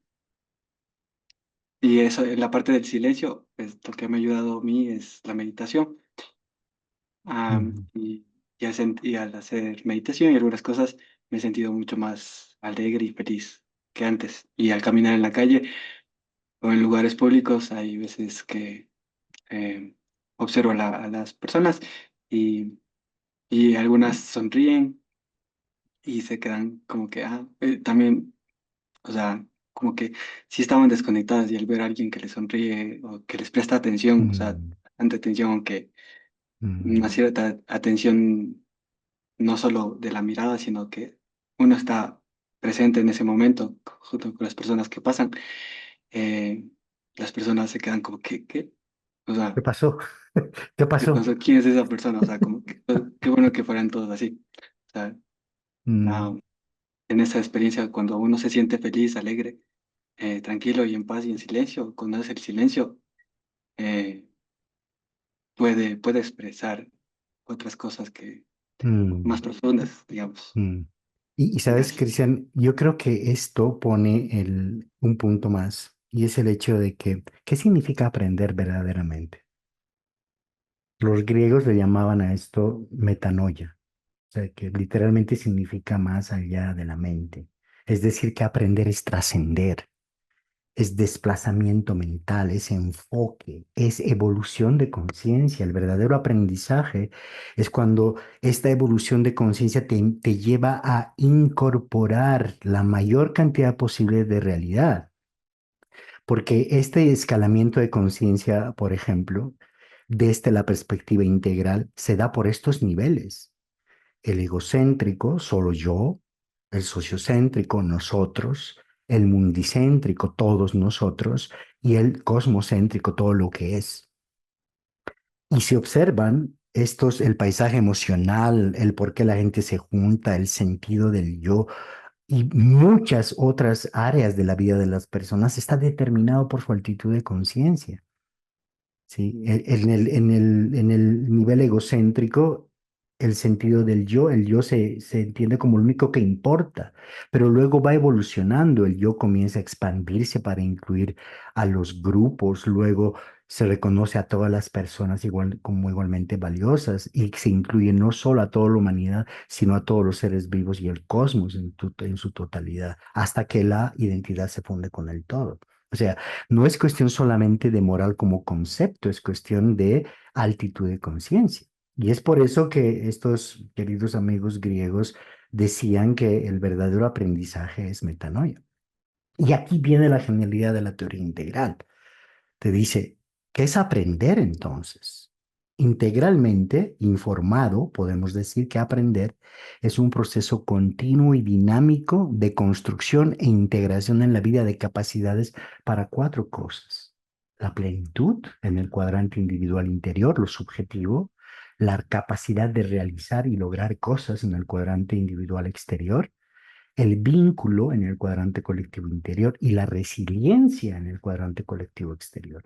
S15: y eso, en la parte del silencio, pues lo que me ha ayudado a mí es la meditación.
S1: Mm,
S15: Y al hacer meditación y algunas cosas me he sentido mucho más alegre y feliz que antes. Y al caminar en la calle o en lugares públicos hay veces que eh, observo a las personas y, y algunas sonríen y se quedan como que, también, o sea, como que sí estaban desconectadas y al ver a alguien que les sonríe o que les presta atención, o sea,
S1: mm,
S15: bastante atención, aunque una
S1: mm,
S15: cierta atención no solo de la mirada, sino que uno está presente en ese momento junto con las personas que pasan, eh, las personas se quedan como que, ¿qué? O
S1: ¿Qué
S15: sea,
S1: pasó? ¿Qué
S15: ¿qué
S1: pasó?
S15: pasó? ¿Quién es esa persona? O sea, como que, qué bueno que fueran todos así. O sea, ah,
S1: Mm,
S15: en esa experiencia, cuando uno se siente feliz, alegre, tranquilo y en paz y en silencio, cuando es el silencio, eh, puede expresar otras cosas que
S1: mm.
S15: más profundas, digamos.
S1: Mm. Y sabes,
S15: Gracias.
S1: Cristian, yo creo que esto pone un punto más, y es el hecho de que, ¿qué significa aprender verdaderamente? Los griegos le llamaban a esto metanoia, o sea, que literalmente significa más allá de la mente. Es decir, que aprender es trascender, es desplazamiento mental, es enfoque, es evolución de conciencia. El verdadero aprendizaje es cuando esta evolución de conciencia te lleva a incorporar la mayor cantidad posible de realidad. Porque este escalamiento de conciencia, por ejemplo, desde la perspectiva integral, se da por estos niveles. El egocéntrico, solo yo, el sociocéntrico, nosotros, el mundicéntrico, todos nosotros, y el cosmocéntrico, todo lo que es. Y si observan estos, el paisaje emocional, el por qué la gente se junta, el sentido del yo y muchas otras áreas de la vida de las personas, está determinado por su altitud de conciencia. Sí, en el nivel egocéntrico, el sentido del yo, el yo se entiende como lo único que importa, pero luego va evolucionando, el yo comienza a expandirse para incluir a los grupos, luego se reconoce a todas las personas igual, como igualmente valiosas y se incluye no solo a toda la humanidad, sino a todos los seres vivos y el cosmos en su totalidad, hasta que la identidad se funde con el todo. O sea, no es cuestión solamente de moral como concepto, es cuestión de altitud de conciencia. Y es por eso que estos queridos amigos griegos decían que el verdadero aprendizaje es metanoia. Y aquí viene la genialidad de la teoría integral. Te dice, ¿qué es aprender entonces? Integralmente informado, podemos decir que aprender es un proceso continuo y dinámico de construcción e integración en la vida de capacidades para cuatro cosas. La plenitud en el cuadrante individual interior, lo subjetivo, la capacidad de realizar y lograr cosas en el cuadrante individual exterior, el vínculo en el cuadrante colectivo interior y la resiliencia en el cuadrante colectivo exterior.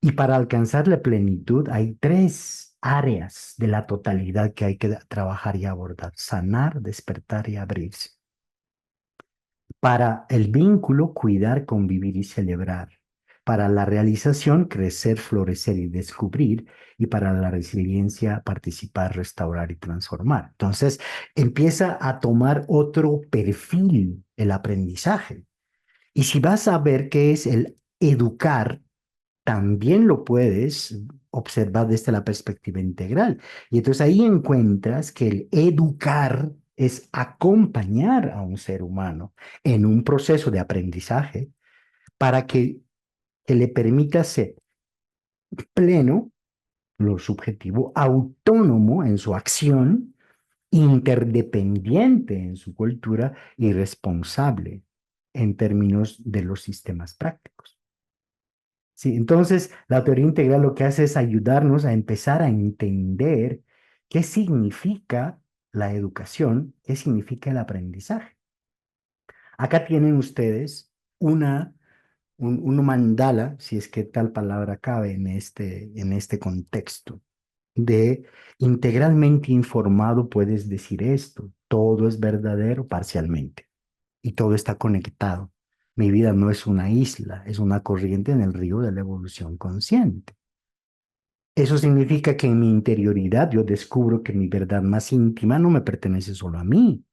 S1: Y para alcanzar la plenitud hay tres áreas de la totalidad que hay que trabajar y abordar: sanar, despertar y abrirse. Para el vínculo, cuidar, convivir y celebrar. Para la realización, crecer, florecer y descubrir. Y para la resiliencia, participar, restaurar y transformar. Entonces, empieza a tomar otro perfil el aprendizaje. Y si vas a ver qué es el educar, también lo puedes observar desde la perspectiva integral. Y entonces ahí encuentras que el educar es acompañar a un ser humano en un proceso de aprendizaje para que le permita ser pleno, lo subjetivo, autónomo en su acción, interdependiente en su cultura y responsable en términos de los sistemas prácticos. Sí, entonces, la teoría integral lo que hace es ayudarnos a empezar a entender qué significa la educación, qué significa el aprendizaje. Acá tienen ustedes un mandala, si es que tal palabra cabe en este contexto, de integralmente informado puedes decir esto: todo es verdadero parcialmente y todo está conectado. Mi vida no es una isla, es una corriente en el río de la evolución consciente. Eso significa que en mi interioridad yo descubro que mi verdad más íntima no me pertenece solo a mí,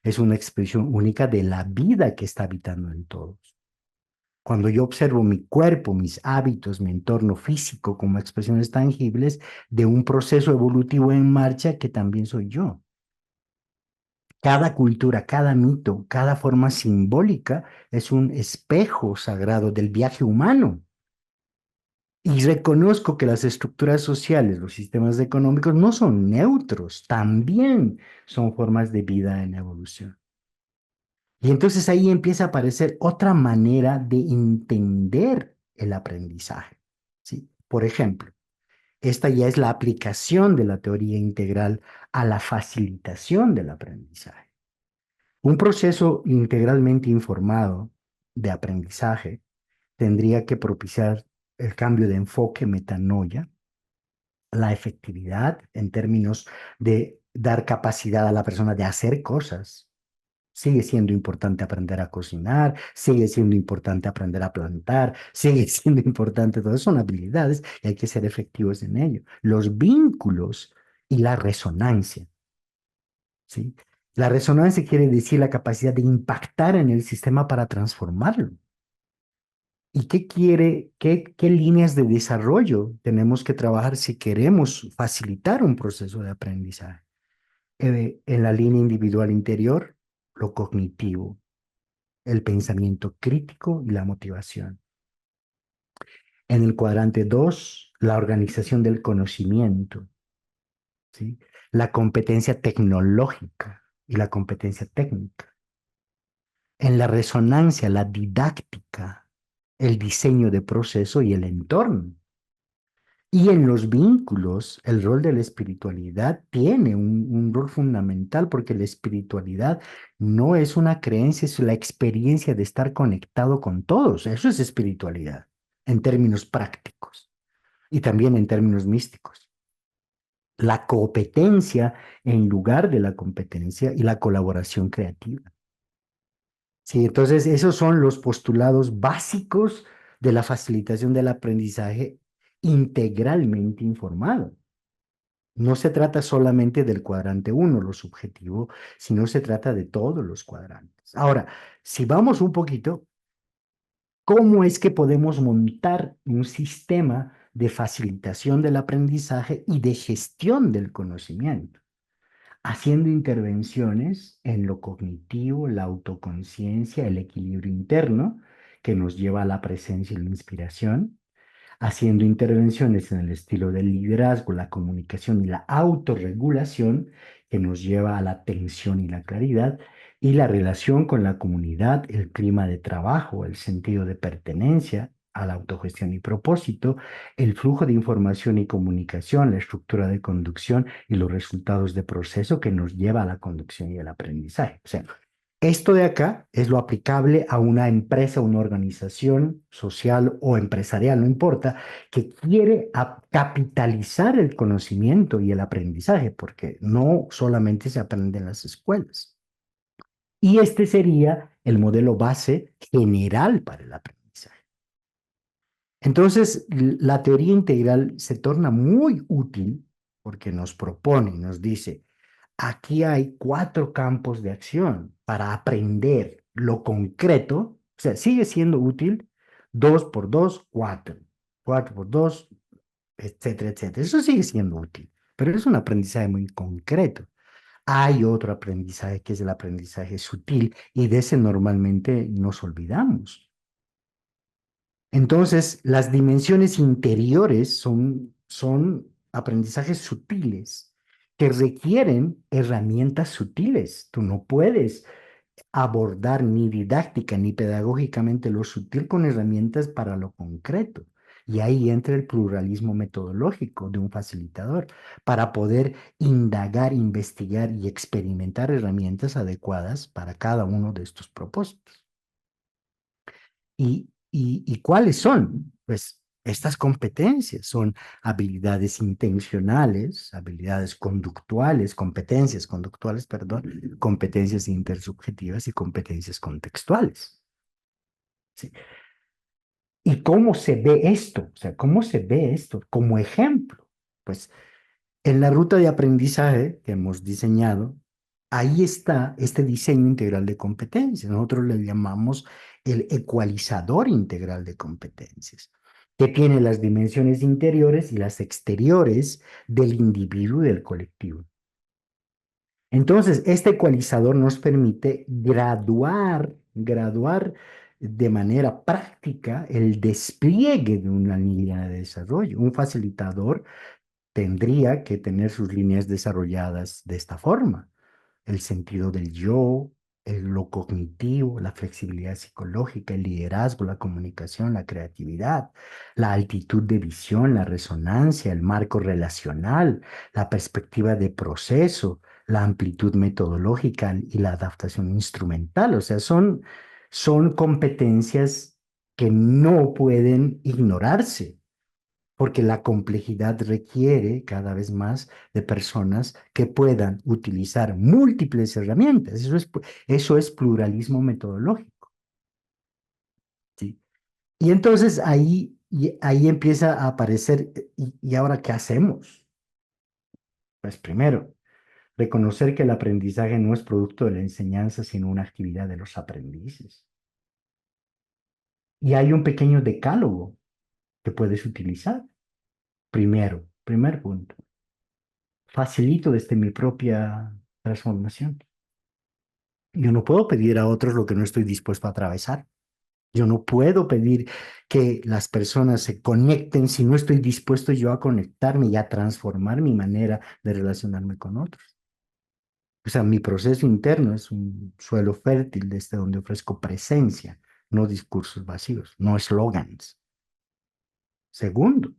S1: es una expresión única de la vida que está habitando en todos. Cuando yo observo mi cuerpo, mis hábitos, mi entorno físico como expresiones tangibles de un proceso evolutivo en marcha que también soy yo. Cada cultura, cada mito, cada forma simbólica es un espejo sagrado del viaje humano. Y reconozco que las estructuras sociales, los sistemas económicos no son neutros, también son formas de vida en evolución. Y entonces ahí empieza a aparecer otra manera de entender el aprendizaje, ¿sí? Por ejemplo, esta ya es la aplicación de la teoría integral a la facilitación del aprendizaje. Un proceso integralmente informado de aprendizaje tendría que propiciar el cambio de enfoque, metanoia, la efectividad en términos de dar capacidad a la persona de hacer cosas. Sigue siendo importante aprender a cocinar, sigue siendo importante aprender a plantar, sigue siendo importante, todas son habilidades y hay que ser efectivos en ello. Los vínculos y la resonancia, ¿sí? La resonancia quiere decir la capacidad de impactar en el sistema para transformarlo. ¿Y qué líneas de desarrollo tenemos que trabajar si queremos facilitar un proceso de aprendizaje? En la línea individual interior, lo cognitivo, el pensamiento crítico y la motivación. En el cuadrante 2, la organización del conocimiento, ¿sí? La competencia tecnológica y la competencia técnica. En la resonancia, la didáctica, el diseño de proceso y el entorno. Y en los vínculos, el rol de la espiritualidad tiene un rol fundamental porque la espiritualidad no es una creencia, es la experiencia de estar conectado con todos. Eso es espiritualidad en términos prácticos y también en términos místicos. La competencia en lugar de la competencia y la colaboración creativa. Sí, entonces esos son los postulados básicos de la facilitación del aprendizaje integralmente informado. No se trata solamente del cuadrante 1, lo subjetivo, sino se trata de todos los cuadrantes. Ahora, si vamos un poquito, ¿cómo es que podemos montar un sistema de facilitación del aprendizaje y de gestión del conocimiento? Haciendo intervenciones en lo cognitivo, la autoconciencia, el equilibrio interno, que nos lleva a la presencia y la inspiración, haciendo intervenciones en el estilo del liderazgo, la comunicación y la autorregulación, que nos lleva a la atención y la claridad, y la relación con la comunidad, el clima de trabajo, el sentido de pertenencia a la autogestión y propósito, el flujo de información y comunicación, la estructura de conducción y los resultados de proceso que nos lleva a la conducción y el aprendizaje. O sea, Esto de acá es lo aplicable a una empresa, una organización social o empresarial, no importa, que quiere capitalizar el conocimiento y el aprendizaje, porque no solamente se aprende en las escuelas. Y este sería el modelo base general para el aprendizaje. Entonces, la teoría integral se torna muy útil porque nos propone, nos dice, aquí hay 4 campos de acción para aprender lo concreto, o sea, sigue siendo útil 2 por 2, 4, 4 por 2, etcétera, etcétera. Eso sigue siendo útil, pero es un aprendizaje muy concreto. Hay otro aprendizaje que es el aprendizaje sutil y de ese normalmente nos olvidamos. Entonces, las dimensiones interiores son aprendizajes sutiles que requieren herramientas sutiles. Tú no puedes abordar ni didáctica ni pedagógicamente lo sutil con herramientas para lo concreto. Y ahí entra el pluralismo metodológico de un facilitador para poder indagar, investigar y experimentar herramientas adecuadas para cada uno de estos propósitos. ¿Y cuáles son? Pues estas competencias son habilidades intencionales, habilidades conductuales, competencias conductuales, perdón, competencias intersubjetivas y competencias contextuales. ¿Sí? ¿Y cómo se ve esto? O sea, ¿cómo se ve esto como ejemplo? Pues en la ruta de aprendizaje que hemos diseñado, ahí está este diseño integral de competencias. Nosotros le llamamos el ecualizador integral de competencias, que tiene las dimensiones interiores y las exteriores del individuo y del colectivo. Entonces, este ecualizador nos permite graduar de manera práctica el despliegue de una línea de desarrollo. Un facilitador tendría que tener sus líneas desarrolladas de esta forma: el sentido del yo, lo cognitivo, la flexibilidad psicológica, el liderazgo, la comunicación, la creatividad, la altitud de visión, la resonancia, el marco relacional, la perspectiva de proceso, la amplitud metodológica y la adaptación instrumental. O sea, son competencias que no pueden ignorarse porque la complejidad requiere cada vez más de personas que puedan utilizar múltiples herramientas. Eso es pluralismo metodológico, ¿sí? Y entonces ahí empieza a aparecer, ¿y ahora qué hacemos? Pues primero, reconocer que el aprendizaje no es producto de la enseñanza, sino una actividad de los aprendices. Y hay un pequeño decálogo que puedes utilizar. Primero, primer punto. Facilito desde mi propia transformación. Yo no puedo pedir a otros lo que no estoy dispuesto a atravesar. Yo no puedo pedir que las personas se conecten si no estoy dispuesto yo a conectarme y a transformar mi manera de relacionarme con otros. O sea, mi proceso interno es un suelo fértil desde donde ofrezco presencia, no discursos vacíos, no eslogans. Segundo,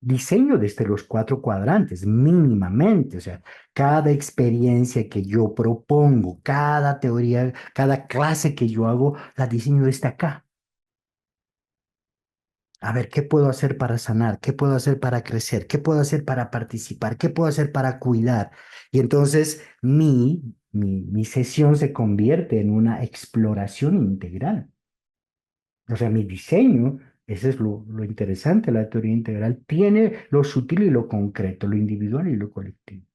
S1: diseño desde los 4 cuadrantes, mínimamente. O sea, cada experiencia que yo propongo, cada teoría, cada clase que yo hago, la diseño desde acá. A ver, ¿qué puedo hacer para sanar? ¿Qué puedo hacer para crecer? ¿Qué puedo hacer para participar? ¿Qué puedo hacer para cuidar? Y entonces mi sesión se convierte en una exploración integral. O sea, mi diseño, ese es lo interesante, la teoría integral, tiene lo sutil y lo concreto, lo individual y lo colectivo.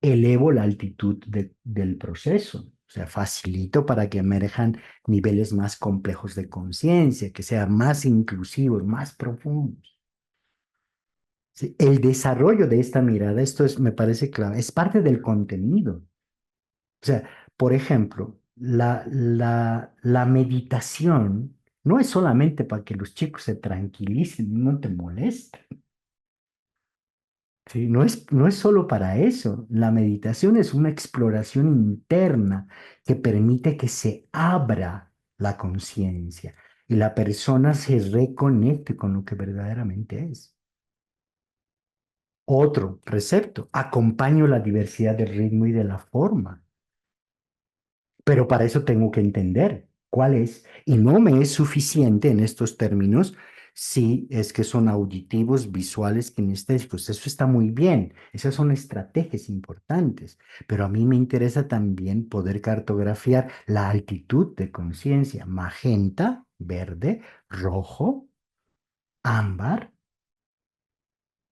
S1: Elevo la altitud del proceso, o sea, facilito para que emerjan niveles más complejos de conciencia, que sean más inclusivos, más profundos. Sí, el desarrollo de esta mirada, me parece clave, es parte del contenido. O sea, por ejemplo, la meditación no es solamente para que los chicos se tranquilicen, no te molesten. ¿Sí? No es solo para eso. La meditación es una exploración interna que permite que se abra la conciencia y la persona se reconecte con lo que verdaderamente es. Otro precepto: acompaño la diversidad del ritmo y de la forma. pero para eso tengo que entender cuál es, y no me es suficiente en estos términos si es que son auditivos, visuales, kinestésicos. Eso está muy bien, esas son estrategias importantes, pero a mí me interesa también poder cartografiar la altitud de conciencia, magenta, verde, rojo, ámbar,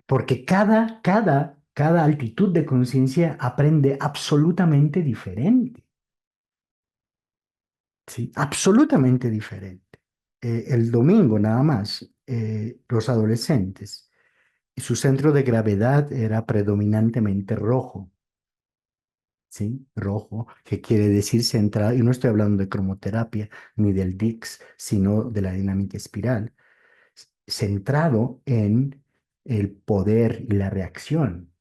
S1: porque cada altitud de conciencia aprende absolutamente diferente. Sí, absolutamente diferente. El domingo nada más, los adolescentes, su centro de gravedad era predominantemente rojo, ¿sí? Rojo, que quiere decir centrado, y no estoy hablando de cromoterapia ni del DICS, sino de la dinámica espiral, centrado en el poder y la reacción.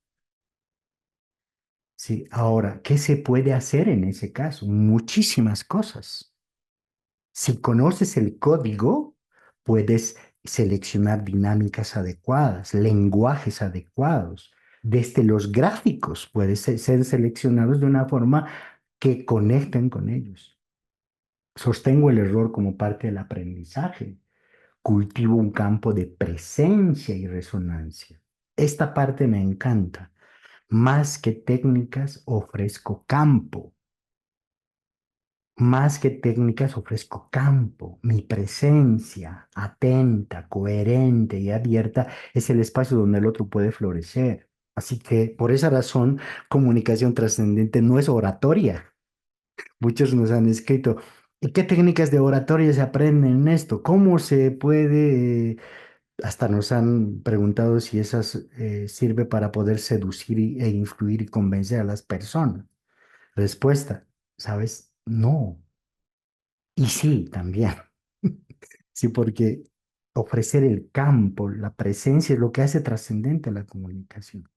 S1: Sí, ahora, ¿qué se puede hacer en ese caso? Muchísimas cosas. Si conoces el código, puedes seleccionar dinámicas adecuadas, lenguajes adecuados. Desde los gráficos pueden ser seleccionados de una forma que conecten con ellos. Sostengo el error como parte del aprendizaje. Cultivo un campo de presencia y resonancia. Esta parte me encanta. Más que técnicas, ofrezco campo. Más que técnicas, ofrezco campo. Mi presencia atenta, coherente y abierta es el espacio donde el otro puede florecer. Así que por esa razón, comunicación trascendente no es oratoria. Muchos nos han escrito, ¿y qué técnicas de oratoria se aprenden en esto? ¿Cómo se puede? Hasta nos han preguntado si esas sirve para poder seducir e influir y convencer a las personas. Respuesta, ¿sabes? No. Y sí, también. Sí, porque ofrecer el campo, la presencia es lo que hace trascendente la comunicación.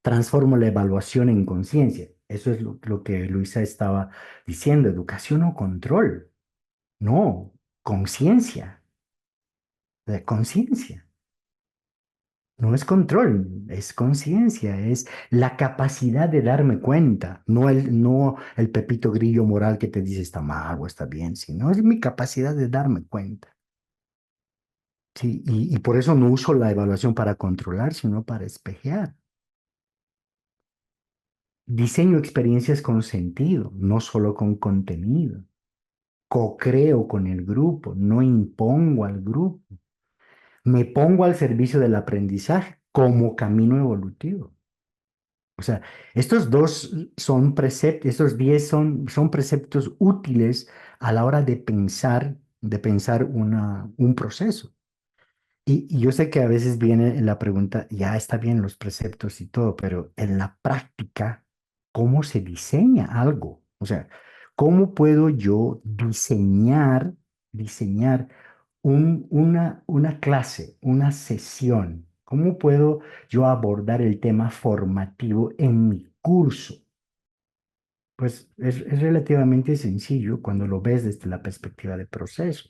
S1: Transformo la evaluación en conciencia. Eso es lo que Luisa estaba diciendo, educación o control. No, conciencia, de conciencia. No es control, es conciencia, es la capacidad de darme cuenta, no el pepito grillo moral que te dice está mal o está bien, sino es mi capacidad de darme cuenta. Sí, y por eso no uso la evaluación para controlar, sino para espejear. Diseño experiencias con sentido, no solo con contenido. Co-creo con el grupo, no impongo al grupo. Me pongo al servicio del aprendizaje como camino evolutivo. O sea, estos dos son preceptos, estos 10 son preceptos útiles a la hora de pensar un proceso. Y yo sé que a veces viene la pregunta, ya está bien los preceptos y todo, pero en la práctica, ¿cómo se diseña algo? O sea, ¿cómo puedo yo diseñar una clase, una sesión? ¿Cómo puedo yo abordar el tema formativo en mi curso? Pues es relativamente sencillo cuando lo ves desde la perspectiva de proceso.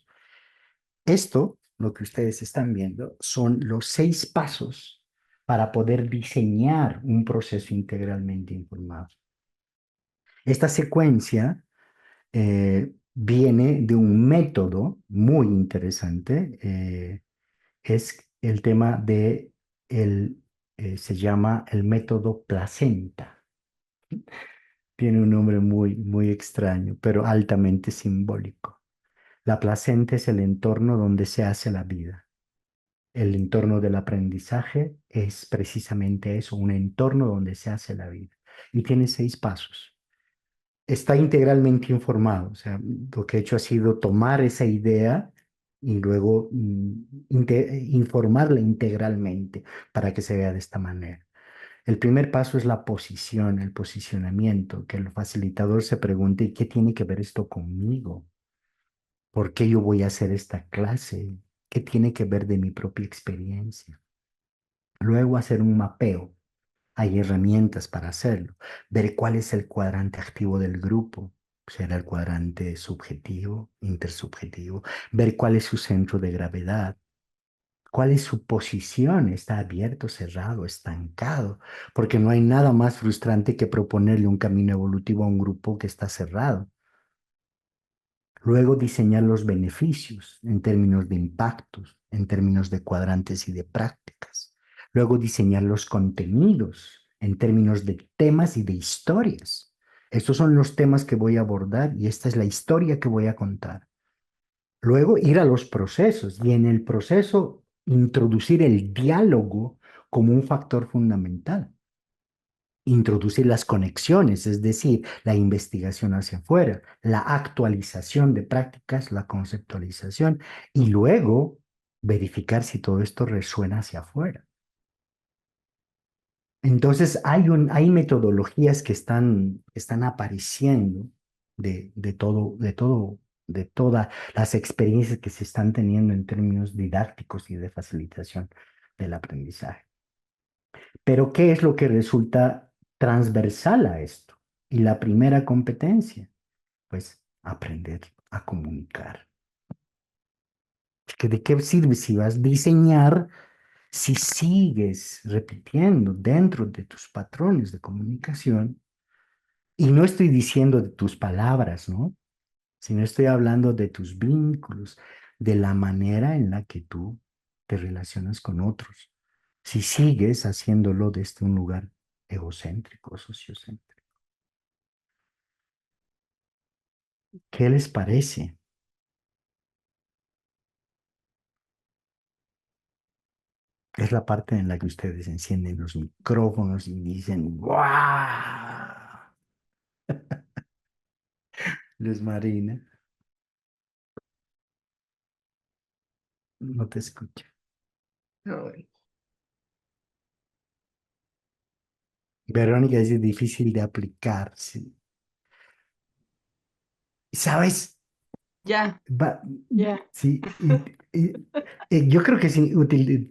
S1: Esto, lo que ustedes están viendo, son los 6 pasos para poder diseñar un proceso integralmente informado. Esta secuencia viene de un método muy interesante. Es el tema se llama el método placenta. Tiene un nombre muy, muy extraño, pero altamente simbólico. La placenta es el entorno donde se hace la vida. El entorno del aprendizaje es precisamente eso, un entorno donde se hace la vida. Y tiene 6 pasos. Está integralmente informado, o sea, lo que he hecho ha sido tomar esa idea y luego informarla integralmente para que se vea de esta manera. El primer paso es la posición, el posicionamiento, que el facilitador se pregunte, ¿y qué tiene que ver esto conmigo? ¿Por qué yo voy a hacer esta clase? ¿Qué tiene que ver de mi propia experiencia? Luego hacer un mapeo. Hay herramientas para hacerlo. Ver cuál es el cuadrante activo del grupo. Será el cuadrante subjetivo, intersubjetivo. Ver cuál es su centro de gravedad. ¿Cuál es su posición? ¿Está abierto, cerrado, estancado? Porque no hay nada más frustrante que proponerle un camino evolutivo a un grupo que está cerrado. Luego diseñar los beneficios en términos de impactos, en términos de cuadrantes y de prácticas. Luego diseñar los contenidos en términos de temas y de historias. Estos son los temas que voy a abordar y esta es la historia que voy a contar. Luego ir a los procesos y en el proceso introducir el diálogo como un factor fundamental. Introducir las conexiones, es decir, la investigación hacia afuera, la actualización de prácticas, la conceptualización y luego verificar si todo esto resuena hacia afuera. Entonces hay metodologías que están apareciendo de todas las experiencias que se están teniendo en términos didácticos y de facilitación del aprendizaje. Pero ¿qué es lo que resulta transversal a esto? Y la primera competencia, pues aprender a comunicar. ¿De qué sirve si vas a diseñar si sigues repitiendo dentro de tus patrones de comunicación? Y no estoy diciendo de tus palabras, ¿no? Sino estoy hablando de tus vínculos, de la manera en la que tú te relacionas con otros. Si sigues haciéndolo desde un lugar egocéntrico, sociocéntrico. ¿Qué les parece? Es la parte en la que ustedes encienden los micrófonos y dicen, ¡guau! Luz Marina, no te escucho.
S4: Ay,
S1: Verónica dice difícil de aplicar, sí. ¿Sabes?
S8: Ya,
S1: Va-
S8: ya.
S1: sí, yo creo que es útil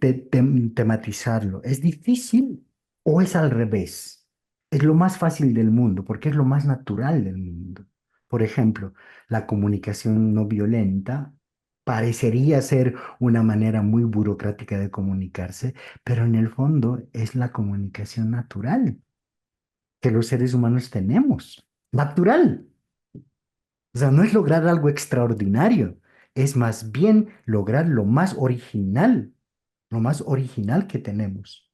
S1: tematizarlo. ¿Es difícil o es al revés? Es lo más fácil del mundo porque es lo más natural del mundo. Por ejemplo, la comunicación no violenta parecería ser una manera muy burocrática de comunicarse, pero en el fondo es la comunicación natural que los seres humanos tenemos. Natural. O sea, no es lograr algo extraordinario, es más bien lograr lo más original que tenemos.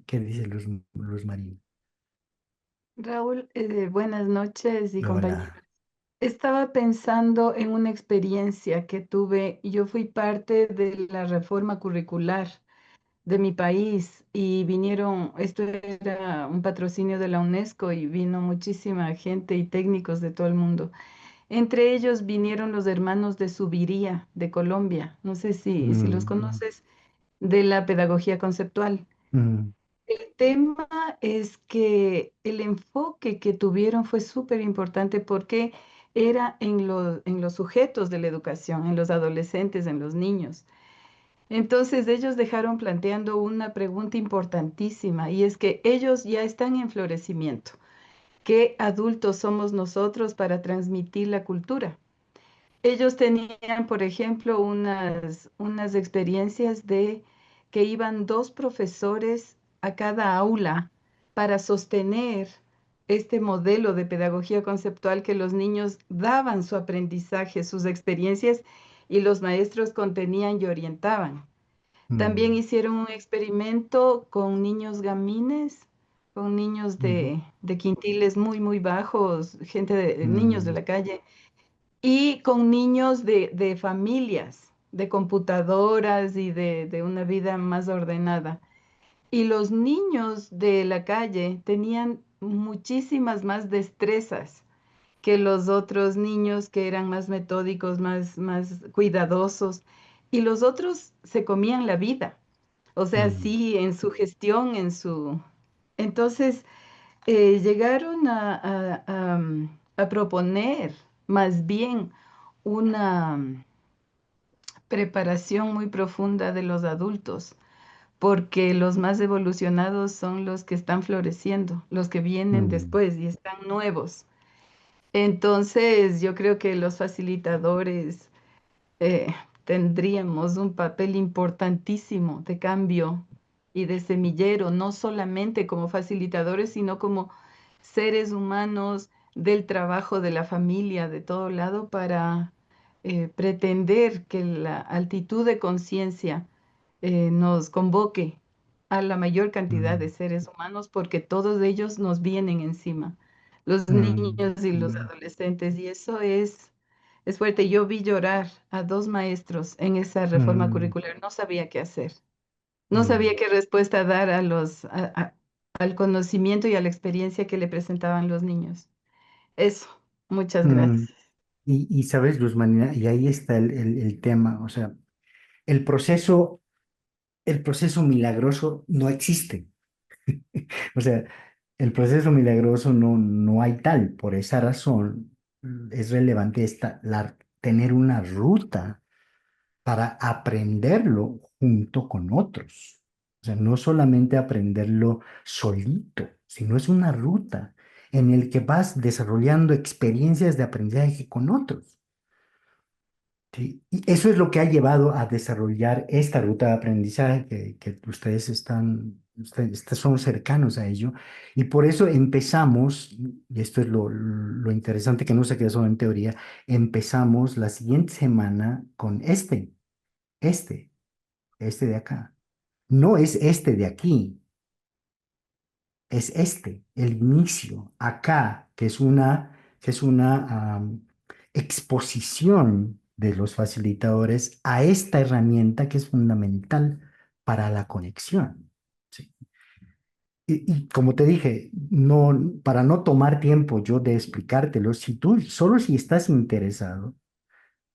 S1: ¿Qué dice Luz Marín?
S8: Raúl, buenas noches y compañeros.
S1: Hola.
S8: Estaba pensando en una experiencia que tuve. Yo fui parte de la reforma curricular de mi país y vinieron, esto era un patrocinio de la UNESCO y vino muchísima gente y técnicos de todo el mundo. Entre ellos vinieron los hermanos de Subiría, de Colombia. No sé si los
S1: Mm,
S8: conoces, de la pedagogía conceptual.
S1: mm,
S8: El tema es que el enfoque que tuvieron fue súper importante porque era en los sujetos de la educación, en los adolescentes, en los niños. Entonces ellos dejaron planteando una pregunta importantísima y es que ellos ya están en florecimiento. ¿Qué adultos somos nosotros para transmitir la cultura? Ellos tenían, por ejemplo, unas experiencias de que iban dos profesores a cada aula para sostener este modelo de pedagogía conceptual que los niños daban su aprendizaje, sus experiencias y los maestros contenían y orientaban. También
S1: mm,
S8: hicieron un experimento con niños gamines, con niños
S1: ujú,
S8: de quintiles muy, muy bajos, niños de
S1: mm,
S8: la calle y con niños de familias, de computadoras y de una vida más ordenada. Y los niños de la calle tenían muchísimas más destrezas que los otros niños que eran más metódicos, más cuidadosos. Y los otros se comían la vida. O sea,
S1: mm,
S8: sí, en su gestión, en su... Entonces, llegaron a proponer más bien una preparación muy profunda de los adultos, porque los más evolucionados son los que están floreciendo, los que vienen
S1: mm,
S8: después y están nuevos. Entonces, yo creo que los facilitadores
S16: tendríamos un papel importantísimo de cambio y de semillero, no solamente como facilitadores, sino como seres humanos del trabajo, de la familia, de todo lado, para pretender que la altitud de conciencia nos convoque a la mayor cantidad de
S1: Mm,
S16: seres humanos, porque todos ellos nos vienen encima, los
S1: mm,
S16: niños y los
S1: mm,
S16: adolescentes, y eso es fuerte. Yo vi llorar a dos maestros en esa reforma
S1: mm,
S16: curricular, no sabía qué hacer, no
S1: mm,
S16: sabía qué respuesta dar al conocimiento y a la experiencia que le presentaban los niños. Eso, muchas
S1: mm.
S16: gracias.
S1: Y sabes, Luz Marina, y ahí está el tema, o sea, el proceso, el proceso milagroso no existe. O sea, el proceso milagroso no hay tal. Por esa razón es relevante tener una ruta para aprenderlo junto con otros. O sea, no solamente aprenderlo solito, sino es una ruta en el que vas desarrollando experiencias de aprendizaje con otros. Sí, y eso es lo que ha llevado a desarrollar esta ruta de aprendizaje que ustedes son cercanos a ello. Y por eso empezamos, y esto es lo interesante que no se queda solo en teoría, empezamos la siguiente semana con este, este de acá. No es este de aquí, es el inicio, acá, que es una exposición de los facilitadores a esta herramienta que es fundamental para la conexión. ¿Sí? Y como te dije, para no tomar tiempo yo de explicártelo, solo si estás interesado,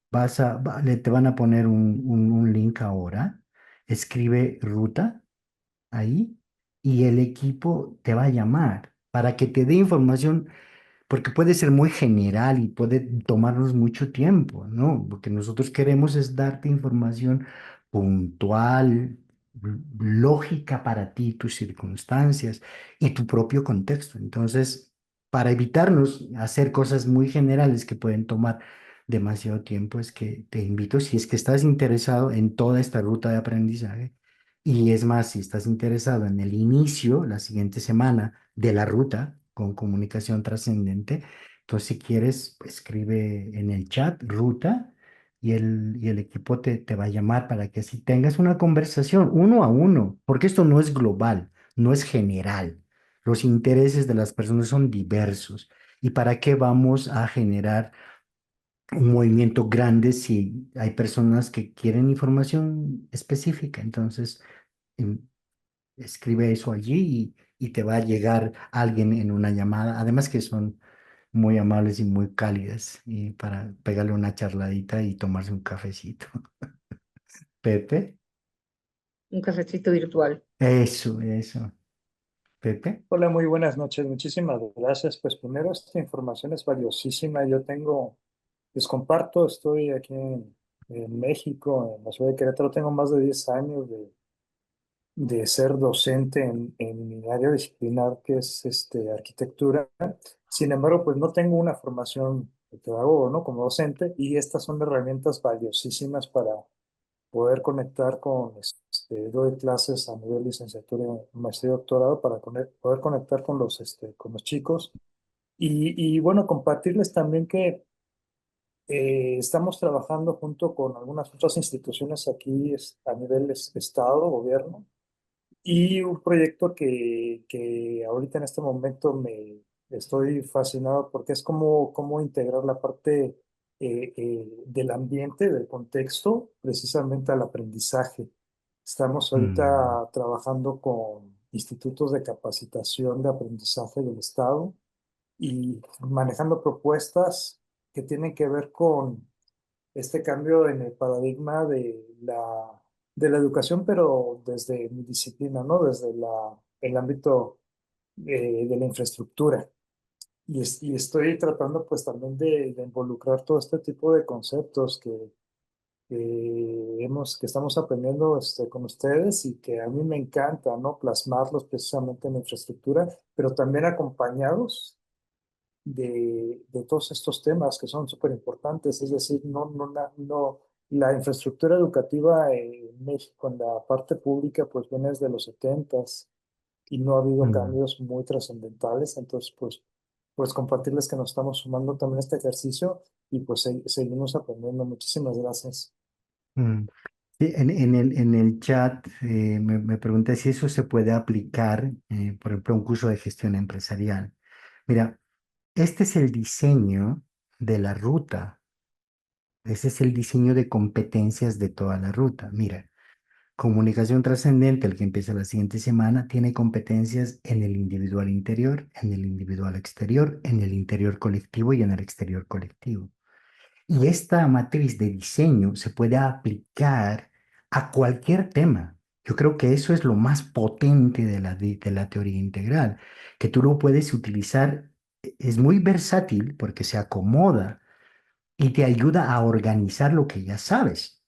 S1: te van a poner un link ahora, escribe ruta ahí y el equipo te va a llamar para que te dé información, porque puede ser muy general y puede tomarnos mucho tiempo, ¿no? Lo que nosotros queremos es darte información puntual, lógica para ti, tus circunstancias y tu propio contexto. Entonces, para evitarnos hacer cosas muy generales que pueden tomar demasiado tiempo, es que te invito, si es que estás interesado en toda esta ruta de aprendizaje, y es más, si estás interesado en el inicio, la siguiente semana, de la ruta con comunicación trascendente, entonces si quieres, escribe en el chat ruta y el equipo te va a llamar para que así tengas una conversación uno a uno, porque esto no es global, no es general. Los intereses de las personas son diversos. ¿Y para qué vamos a generar un movimiento grande si hay personas que quieren información específica? Entonces, em, escribe eso allí y te va a llegar alguien en una llamada. Además que son muy amables y muy cálidas y para pegarle una charladita y tomarse un cafecito. Pepe,
S17: Un cafecito virtual.
S1: eso. Pepe.
S18: Hola, muy buenas noches. Muchísimas gracias. Pues primero, esta información es valiosísima. Les comparto, estoy aquí en México, en la ciudad de Querétaro. Tengo más de 10 años de ser docente en mi área disciplinar, que es arquitectura. Sin embargo, pues no tengo una formación de pedagogo, ¿no? Como docente, y estas son herramientas valiosísimas para poder conectar doy clases a nivel licenciatura, maestría y doctorado para poder conectar con los chicos. Y bueno, compartirles también que estamos trabajando junto con algunas otras instituciones aquí a nivel estado, gobierno, y un proyecto que ahorita en este momento me estoy fascinado porque es cómo integrar la parte del ambiente, del contexto, precisamente al aprendizaje. Estamos
S1: Mm,
S18: ahorita trabajando con institutos de capacitación de aprendizaje del Estado y manejando propuestas que tienen que ver con este cambio en el paradigma de la educación, pero desde mi disciplina, ¿no? Desde el ámbito de la infraestructura. Y estoy tratando pues también de involucrar todo este tipo de conceptos que estamos aprendiendo con ustedes y que a mí me encanta, ¿no? Plasmarlos precisamente en la infraestructura, pero también acompañados de todos estos temas que son súper importantes, es decir, no La infraestructura educativa en México, en la parte pública, pues viene desde los 70s y no ha habido
S1: Mm,
S18: cambios muy trascendentales. Entonces, pues compartirles que nos estamos sumando también a este ejercicio y pues seguimos aprendiendo. Muchísimas gracias.
S1: mm. Sí, en el chat me pregunté si eso se puede aplicar, por ejemplo, a un curso de gestión empresarial. Mira, este es el diseño de la ruta. Ese es el diseño de competencias de toda la ruta. Mira, comunicación trascendente, el que empieza la siguiente semana, tiene competencias en el individual interior, en el individual exterior, en el interior colectivo y en el exterior colectivo. Y esta matriz de diseño se puede aplicar a cualquier tema. Yo creo que eso es lo más potente de la teoría integral, que tú lo puedes utilizar, es muy versátil porque se acomoda y te ayuda a organizar lo que ya sabes.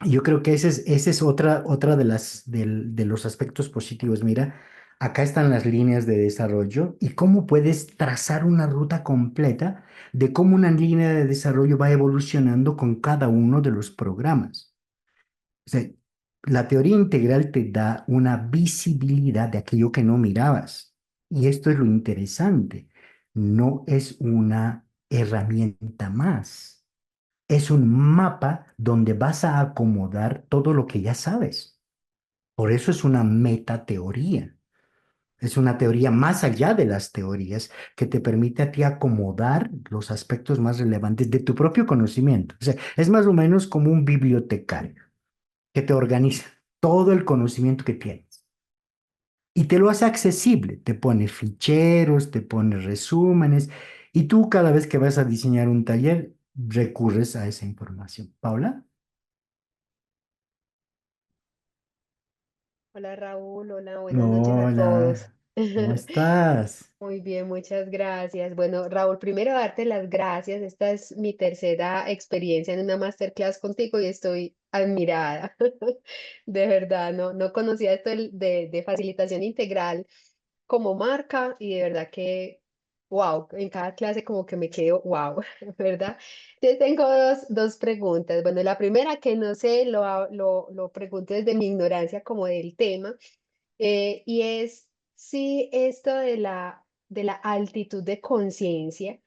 S1: Y yo creo que ese es otra de los aspectos positivos. Mira, acá están las líneas de desarrollo y cómo puedes trazar una ruta completa de cómo una línea de desarrollo va evolucionando con cada uno de los programas. O sea, la teoría integral te da una visibilidad de aquello que no mirabas. Y esto es lo interesante. No es una herramienta más, es un mapa donde vas a acomodar todo lo que ya sabes. Por eso es una metateoría. Es una teoría más allá de las teorías que te permite a ti acomodar los aspectos más relevantes de tu propio conocimiento. O sea, es más o menos como un bibliotecario que te organiza todo el conocimiento que tienes y te lo hace accesible. Te pone ficheros, te pone resúmenes y tú cada vez que vas a diseñar un taller recurres a esa información. Paula.
S19: Hola Raúl, hola, buenas noches a todos.
S1: Hola, ¿cómo estás?
S19: Muy bien, muchas gracias. Bueno, Raúl, primero darte las gracias. Esta es mi tercera experiencia en una masterclass contigo y estoy admirada. De verdad, no conocía esto de facilitación integral como marca y de verdad que, wow, en cada clase como que me quedo, wow, ¿verdad? Entonces tengo dos preguntas. Bueno, la primera que no sé, lo pregunto desde mi ignorancia como del tema, y es si esto de la altitud de conciencia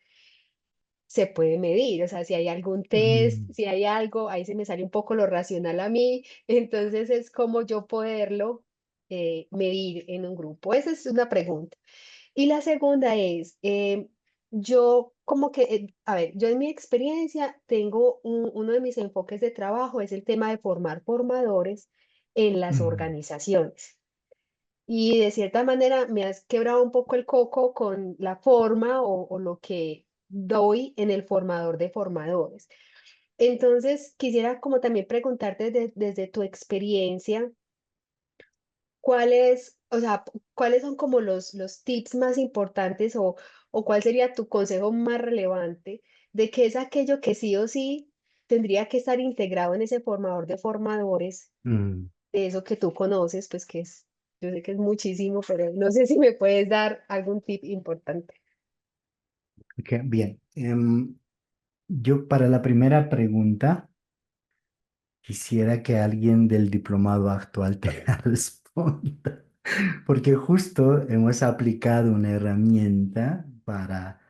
S19: se puede medir, o sea, si hay algún test,
S1: Mm,
S19: si hay algo, ahí se me sale un poco lo racional a mí, entonces es como yo poderlo medir en un grupo. Esa es una pregunta. Y la segunda es, yo como que, a ver, yo en mi experiencia tengo uno de mis enfoques de trabajo es el tema de formar formadores en las
S1: mm,
S19: organizaciones. Y de cierta manera me has quebrado un poco el coco con la forma o lo que doy en el formador de formadores. Entonces, quisiera como también preguntarte desde tu experiencia, ¿cuáles, o sea, cuáles son como los tips más importantes o cuál sería tu consejo más relevante de qué es aquello que sí o sí tendría que estar integrado en ese formador de formadores,
S1: mm.
S19: de eso que tú conoces, pues que es, yo sé que es muchísimo, pero no sé si me puedes dar algún tip importante.
S1: Ok, bien. Yo para la primera pregunta quisiera que alguien del diplomado actual te la responda, porque justo hemos aplicado una herramienta para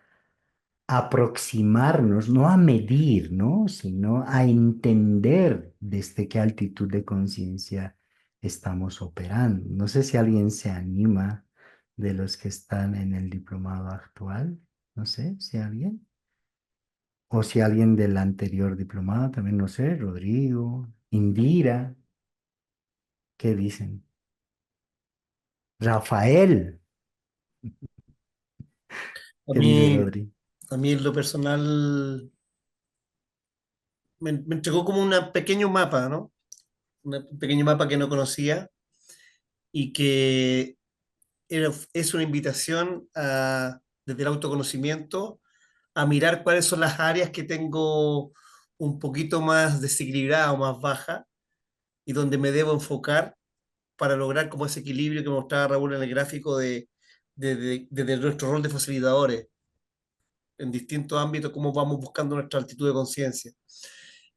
S1: aproximarnos, no a medir, ¿no? Sino a entender desde qué altitud de conciencia estamos operando. No sé si alguien se anima de los que están en el diplomado actual, no sé si alguien, o si alguien del anterior diplomado, también no sé, Rodrigo, Indira, ¿qué dicen? Rafael,
S3: A
S1: ¿qué dice
S3: mí,
S1: Rodrigo?
S3: a mí en lo personal me entregó como un pequeño mapa, ¿no? Un pequeño mapa que no conocía y que es una invitación desde el autoconocimiento a mirar cuáles son las áreas que tengo un poquito más desequilibrada o más baja y donde me debo enfocar para lograr como ese equilibrio que mostraba Raúl en el gráfico de nuestro rol de facilitadores en distintos ámbitos, cómo vamos buscando nuestra altitud de conciencia.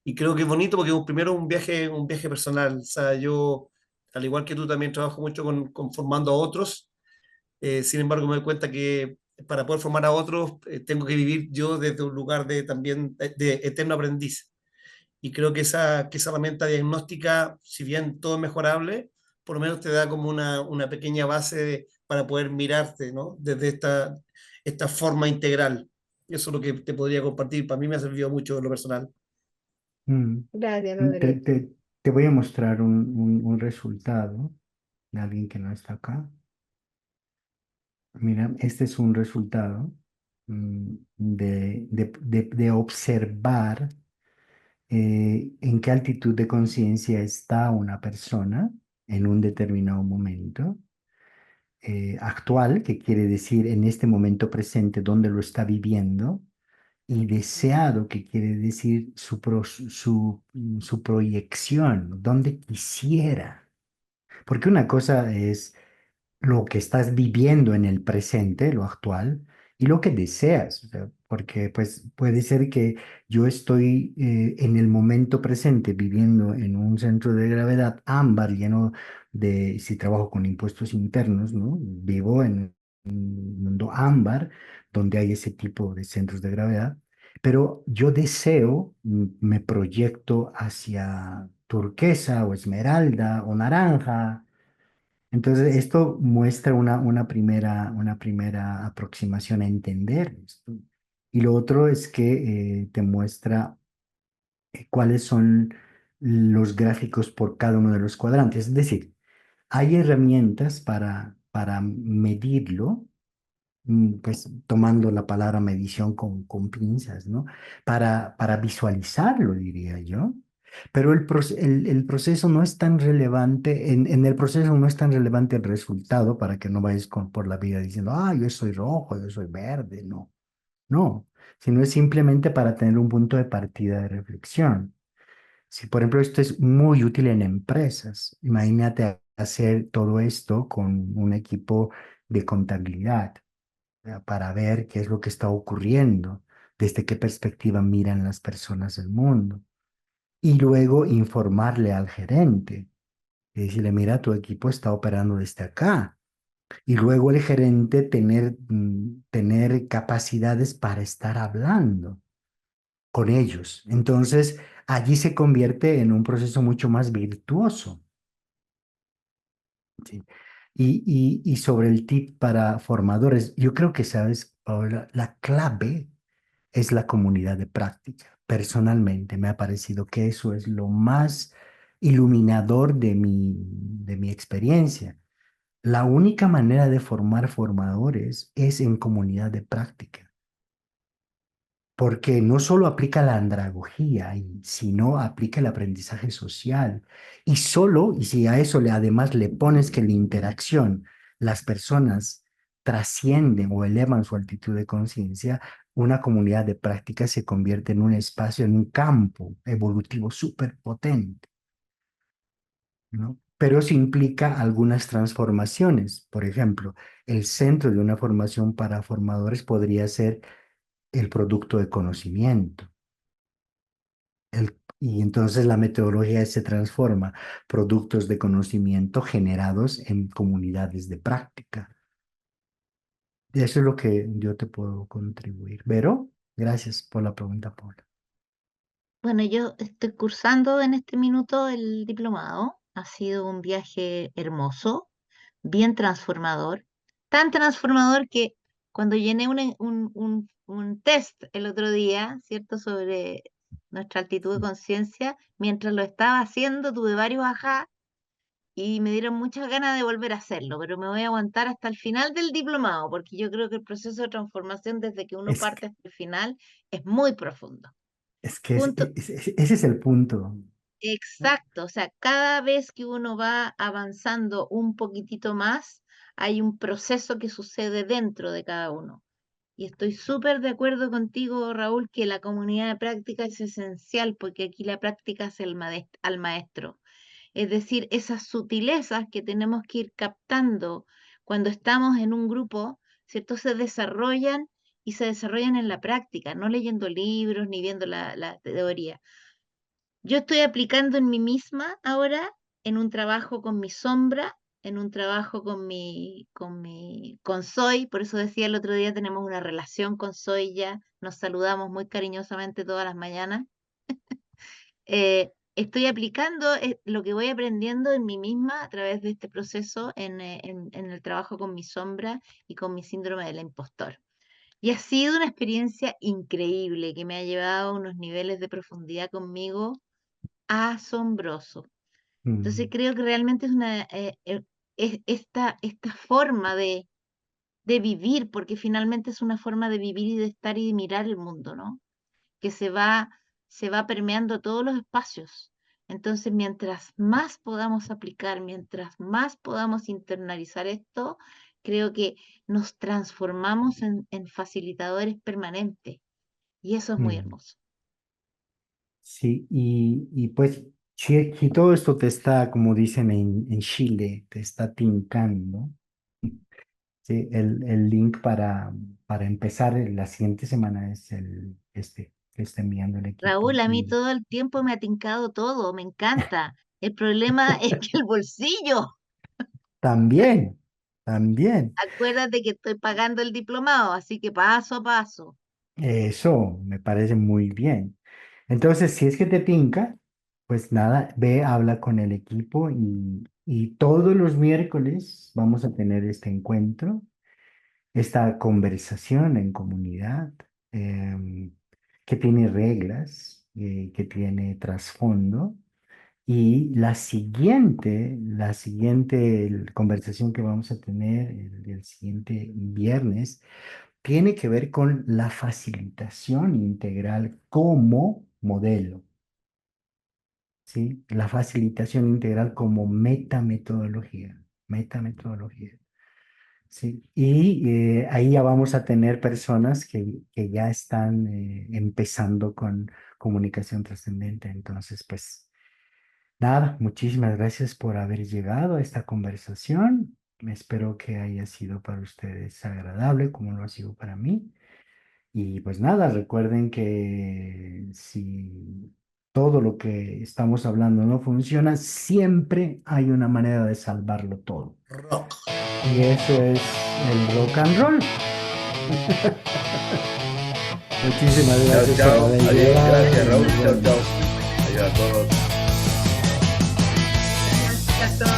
S3: Y creo que es bonito porque primero un viaje personal. O sea, yo, al igual que tú, también trabajo mucho con formando a otros. Sin embargo, me doy cuenta que para poder formar a otros, tengo que vivir yo desde un lugar de también de eterno aprendiz. Y creo que esa herramienta diagnóstica, si bien todo es mejorable, por lo menos te da como una pequeña para poder mirarte, ¿no? Desde esta forma integral. Eso es lo que te podría compartir. Para mí me ha servido mucho en lo personal.
S1: Mm.
S19: Gracias,
S1: Te,
S19: Rodrigo.
S1: te- te voy a mostrar un resultado de alguien que no está acá. Mira, este es un resultado de observar en qué altitud de conciencia está una persona en un determinado momento actual, que quiere decir en este momento presente donde lo está viviendo, y deseado, que quiere decir su proyección, donde quisiera. Porque una cosa es lo que estás viviendo en el presente, lo actual, y lo que deseas. O sea, porque pues puede ser que yo estoy en el momento presente viviendo en un centro de gravedad ámbar lleno de, si trabajo con impuestos internos, ¿no? Vivo en un mundo ámbar donde hay ese tipo de centros de gravedad, pero yo deseo, me proyecto hacia turquesa o esmeralda o naranja. Entonces, esto muestra una primera aproximación a entender esto. Y lo otro es que te muestra cuáles son los gráficos por cada uno de los cuadrantes. Es decir, hay herramientas para medirlo, pues tomando la palabra medición con pinzas, ¿no? Para visualizarlo, diría yo. Pero el proceso no es tan relevante, en el proceso no es tan relevante el resultado para que no vayas por la vida diciendo, ah, yo soy rojo, yo soy verde, no, no, sino es simplemente para tener un punto de partida de reflexión. Si, por ejemplo, esto es muy útil en empresas, imagínate hacer todo esto con un equipo de contabilidad para ver qué es lo que está ocurriendo, desde qué perspectiva miran las personas el mundo. Y luego informarle al gerente y decirle, mira, tu equipo está operando desde acá. Y luego el gerente tener capacidades para estar hablando con ellos. Entonces, allí se convierte en un proceso mucho más virtuoso. ¿Sí? Y sobre el tip para formadores, yo creo que, sabes, Paola, la clave es la comunidad de práctica. Personalmente me ha parecido que eso es lo más iluminador de mi experiencia. La única manera de formar formadores es en comunidad de práctica, porque no solo aplica la andragogía, sino aplica el aprendizaje social. Y si a eso además le pones que la interacción, las personas trascienden o elevan su altitud de conciencia, una comunidad de práctica se convierte en un espacio, en un campo evolutivo súper potente, ¿no? Pero eso implica algunas transformaciones. Por ejemplo, el centro de una formación para formadores podría ser el producto de conocimiento. Y entonces la metodología se transforma, productos de conocimiento generados en comunidades de práctica. Y eso es lo que yo te puedo contribuir. Vero, gracias por la pregunta, Paula.
S2: Bueno, yo estoy cursando en este minuto el diplomado. Ha sido un viaje hermoso, bien transformador. Tan transformador que cuando llené un test el otro día, ¿cierto? Sobre nuestra altitud de conciencia, mientras lo estaba haciendo tuve varios ajá y me dieron muchas ganas de volver a hacerlo, pero me voy a aguantar hasta el final del diplomado, porque yo creo que el proceso de transformación desde que uno
S1: Es,
S2: parte hasta el final es muy profundo.
S1: es que
S2: Junto,
S1: ese es el punto.
S2: exacto, o sea, cada vez que uno va avanzando un poquitito más, hay un proceso que sucede dentro de cada uno. Y estoy súper de acuerdo contigo, Raúl, que la comunidad de práctica es esencial porque aquí la práctica es al maestro. Es decir, esas sutilezas que tenemos que ir captando cuando estamos en un grupo, ¿cierto? Se desarrollan y se desarrollan en la práctica, no leyendo libros ni viendo la teoría. Yo estoy aplicando en mí misma ahora, en un trabajo con mi sombra, en un trabajo con Soy, por eso decía el otro día, tenemos una relación con Soy ya, nos saludamos muy cariñosamente todas las mañanas. Estoy aplicando lo que voy aprendiendo en mí misma a través de este proceso en el trabajo con mi sombra y con mi síndrome del impostor. Y ha sido una experiencia increíble que me ha llevado a unos niveles de profundidad conmigo asombroso. Entonces
S1: Mm,
S2: creo que realmente es esta forma de vivir, porque finalmente es una forma de vivir y de estar y de mirar el mundo, ¿no? Que se va permeando todos los espacios. Entonces, mientras más podamos aplicar, mientras más podamos internalizar esto, creo que nos transformamos en facilitadores permanentes. Y eso es muy
S1: mm.
S2: hermoso.
S1: Sí, y pues si todo esto te está, como dicen en Chile, te está tincando, sí, el link para empezar la siguiente semana es este que está enviando el equipo.
S2: Raúl, a mí
S1: Y
S2: todo el tiempo me ha tincado todo, me encanta. El problema es que el bolsillo,
S1: también, también.
S2: acuérdate que estoy pagando el diplomado, así que paso a paso.
S1: Eso me parece muy bien. Entonces, si es que te tinca, pues nada, ve, habla con el equipo y todos los miércoles vamos a tener este encuentro, esta conversación en comunidad, em, que tiene reglas, que tiene trasfondo. Y la siguiente conversación que vamos a tener el siguiente viernes tiene que ver con la facilitación integral como modelo, ¿sí? La facilitación integral como metametodología, ¿sí? Y ahí ya vamos a tener personas que ya están empezando con comunicación trascendente. Entonces, pues nada, muchísimas gracias por haber llegado a esta conversación. Espero que haya sido para ustedes agradable como lo ha sido para mí. Y pues nada, recuerden que si todo lo que estamos hablando no funciona, siempre hay una manera de salvarlo todo.
S3: Rock.
S1: Y eso es el rock and roll. Muchísimas
S10: Chao,
S1: gracias por
S10: chao.
S1: haber
S10: Adiós.
S1: llegado.
S10: Gracias, Raúl.
S1: Nos
S10: Chao,
S1: vemos.
S10: chao. Adiós a todos.
S11: Gracias a todos.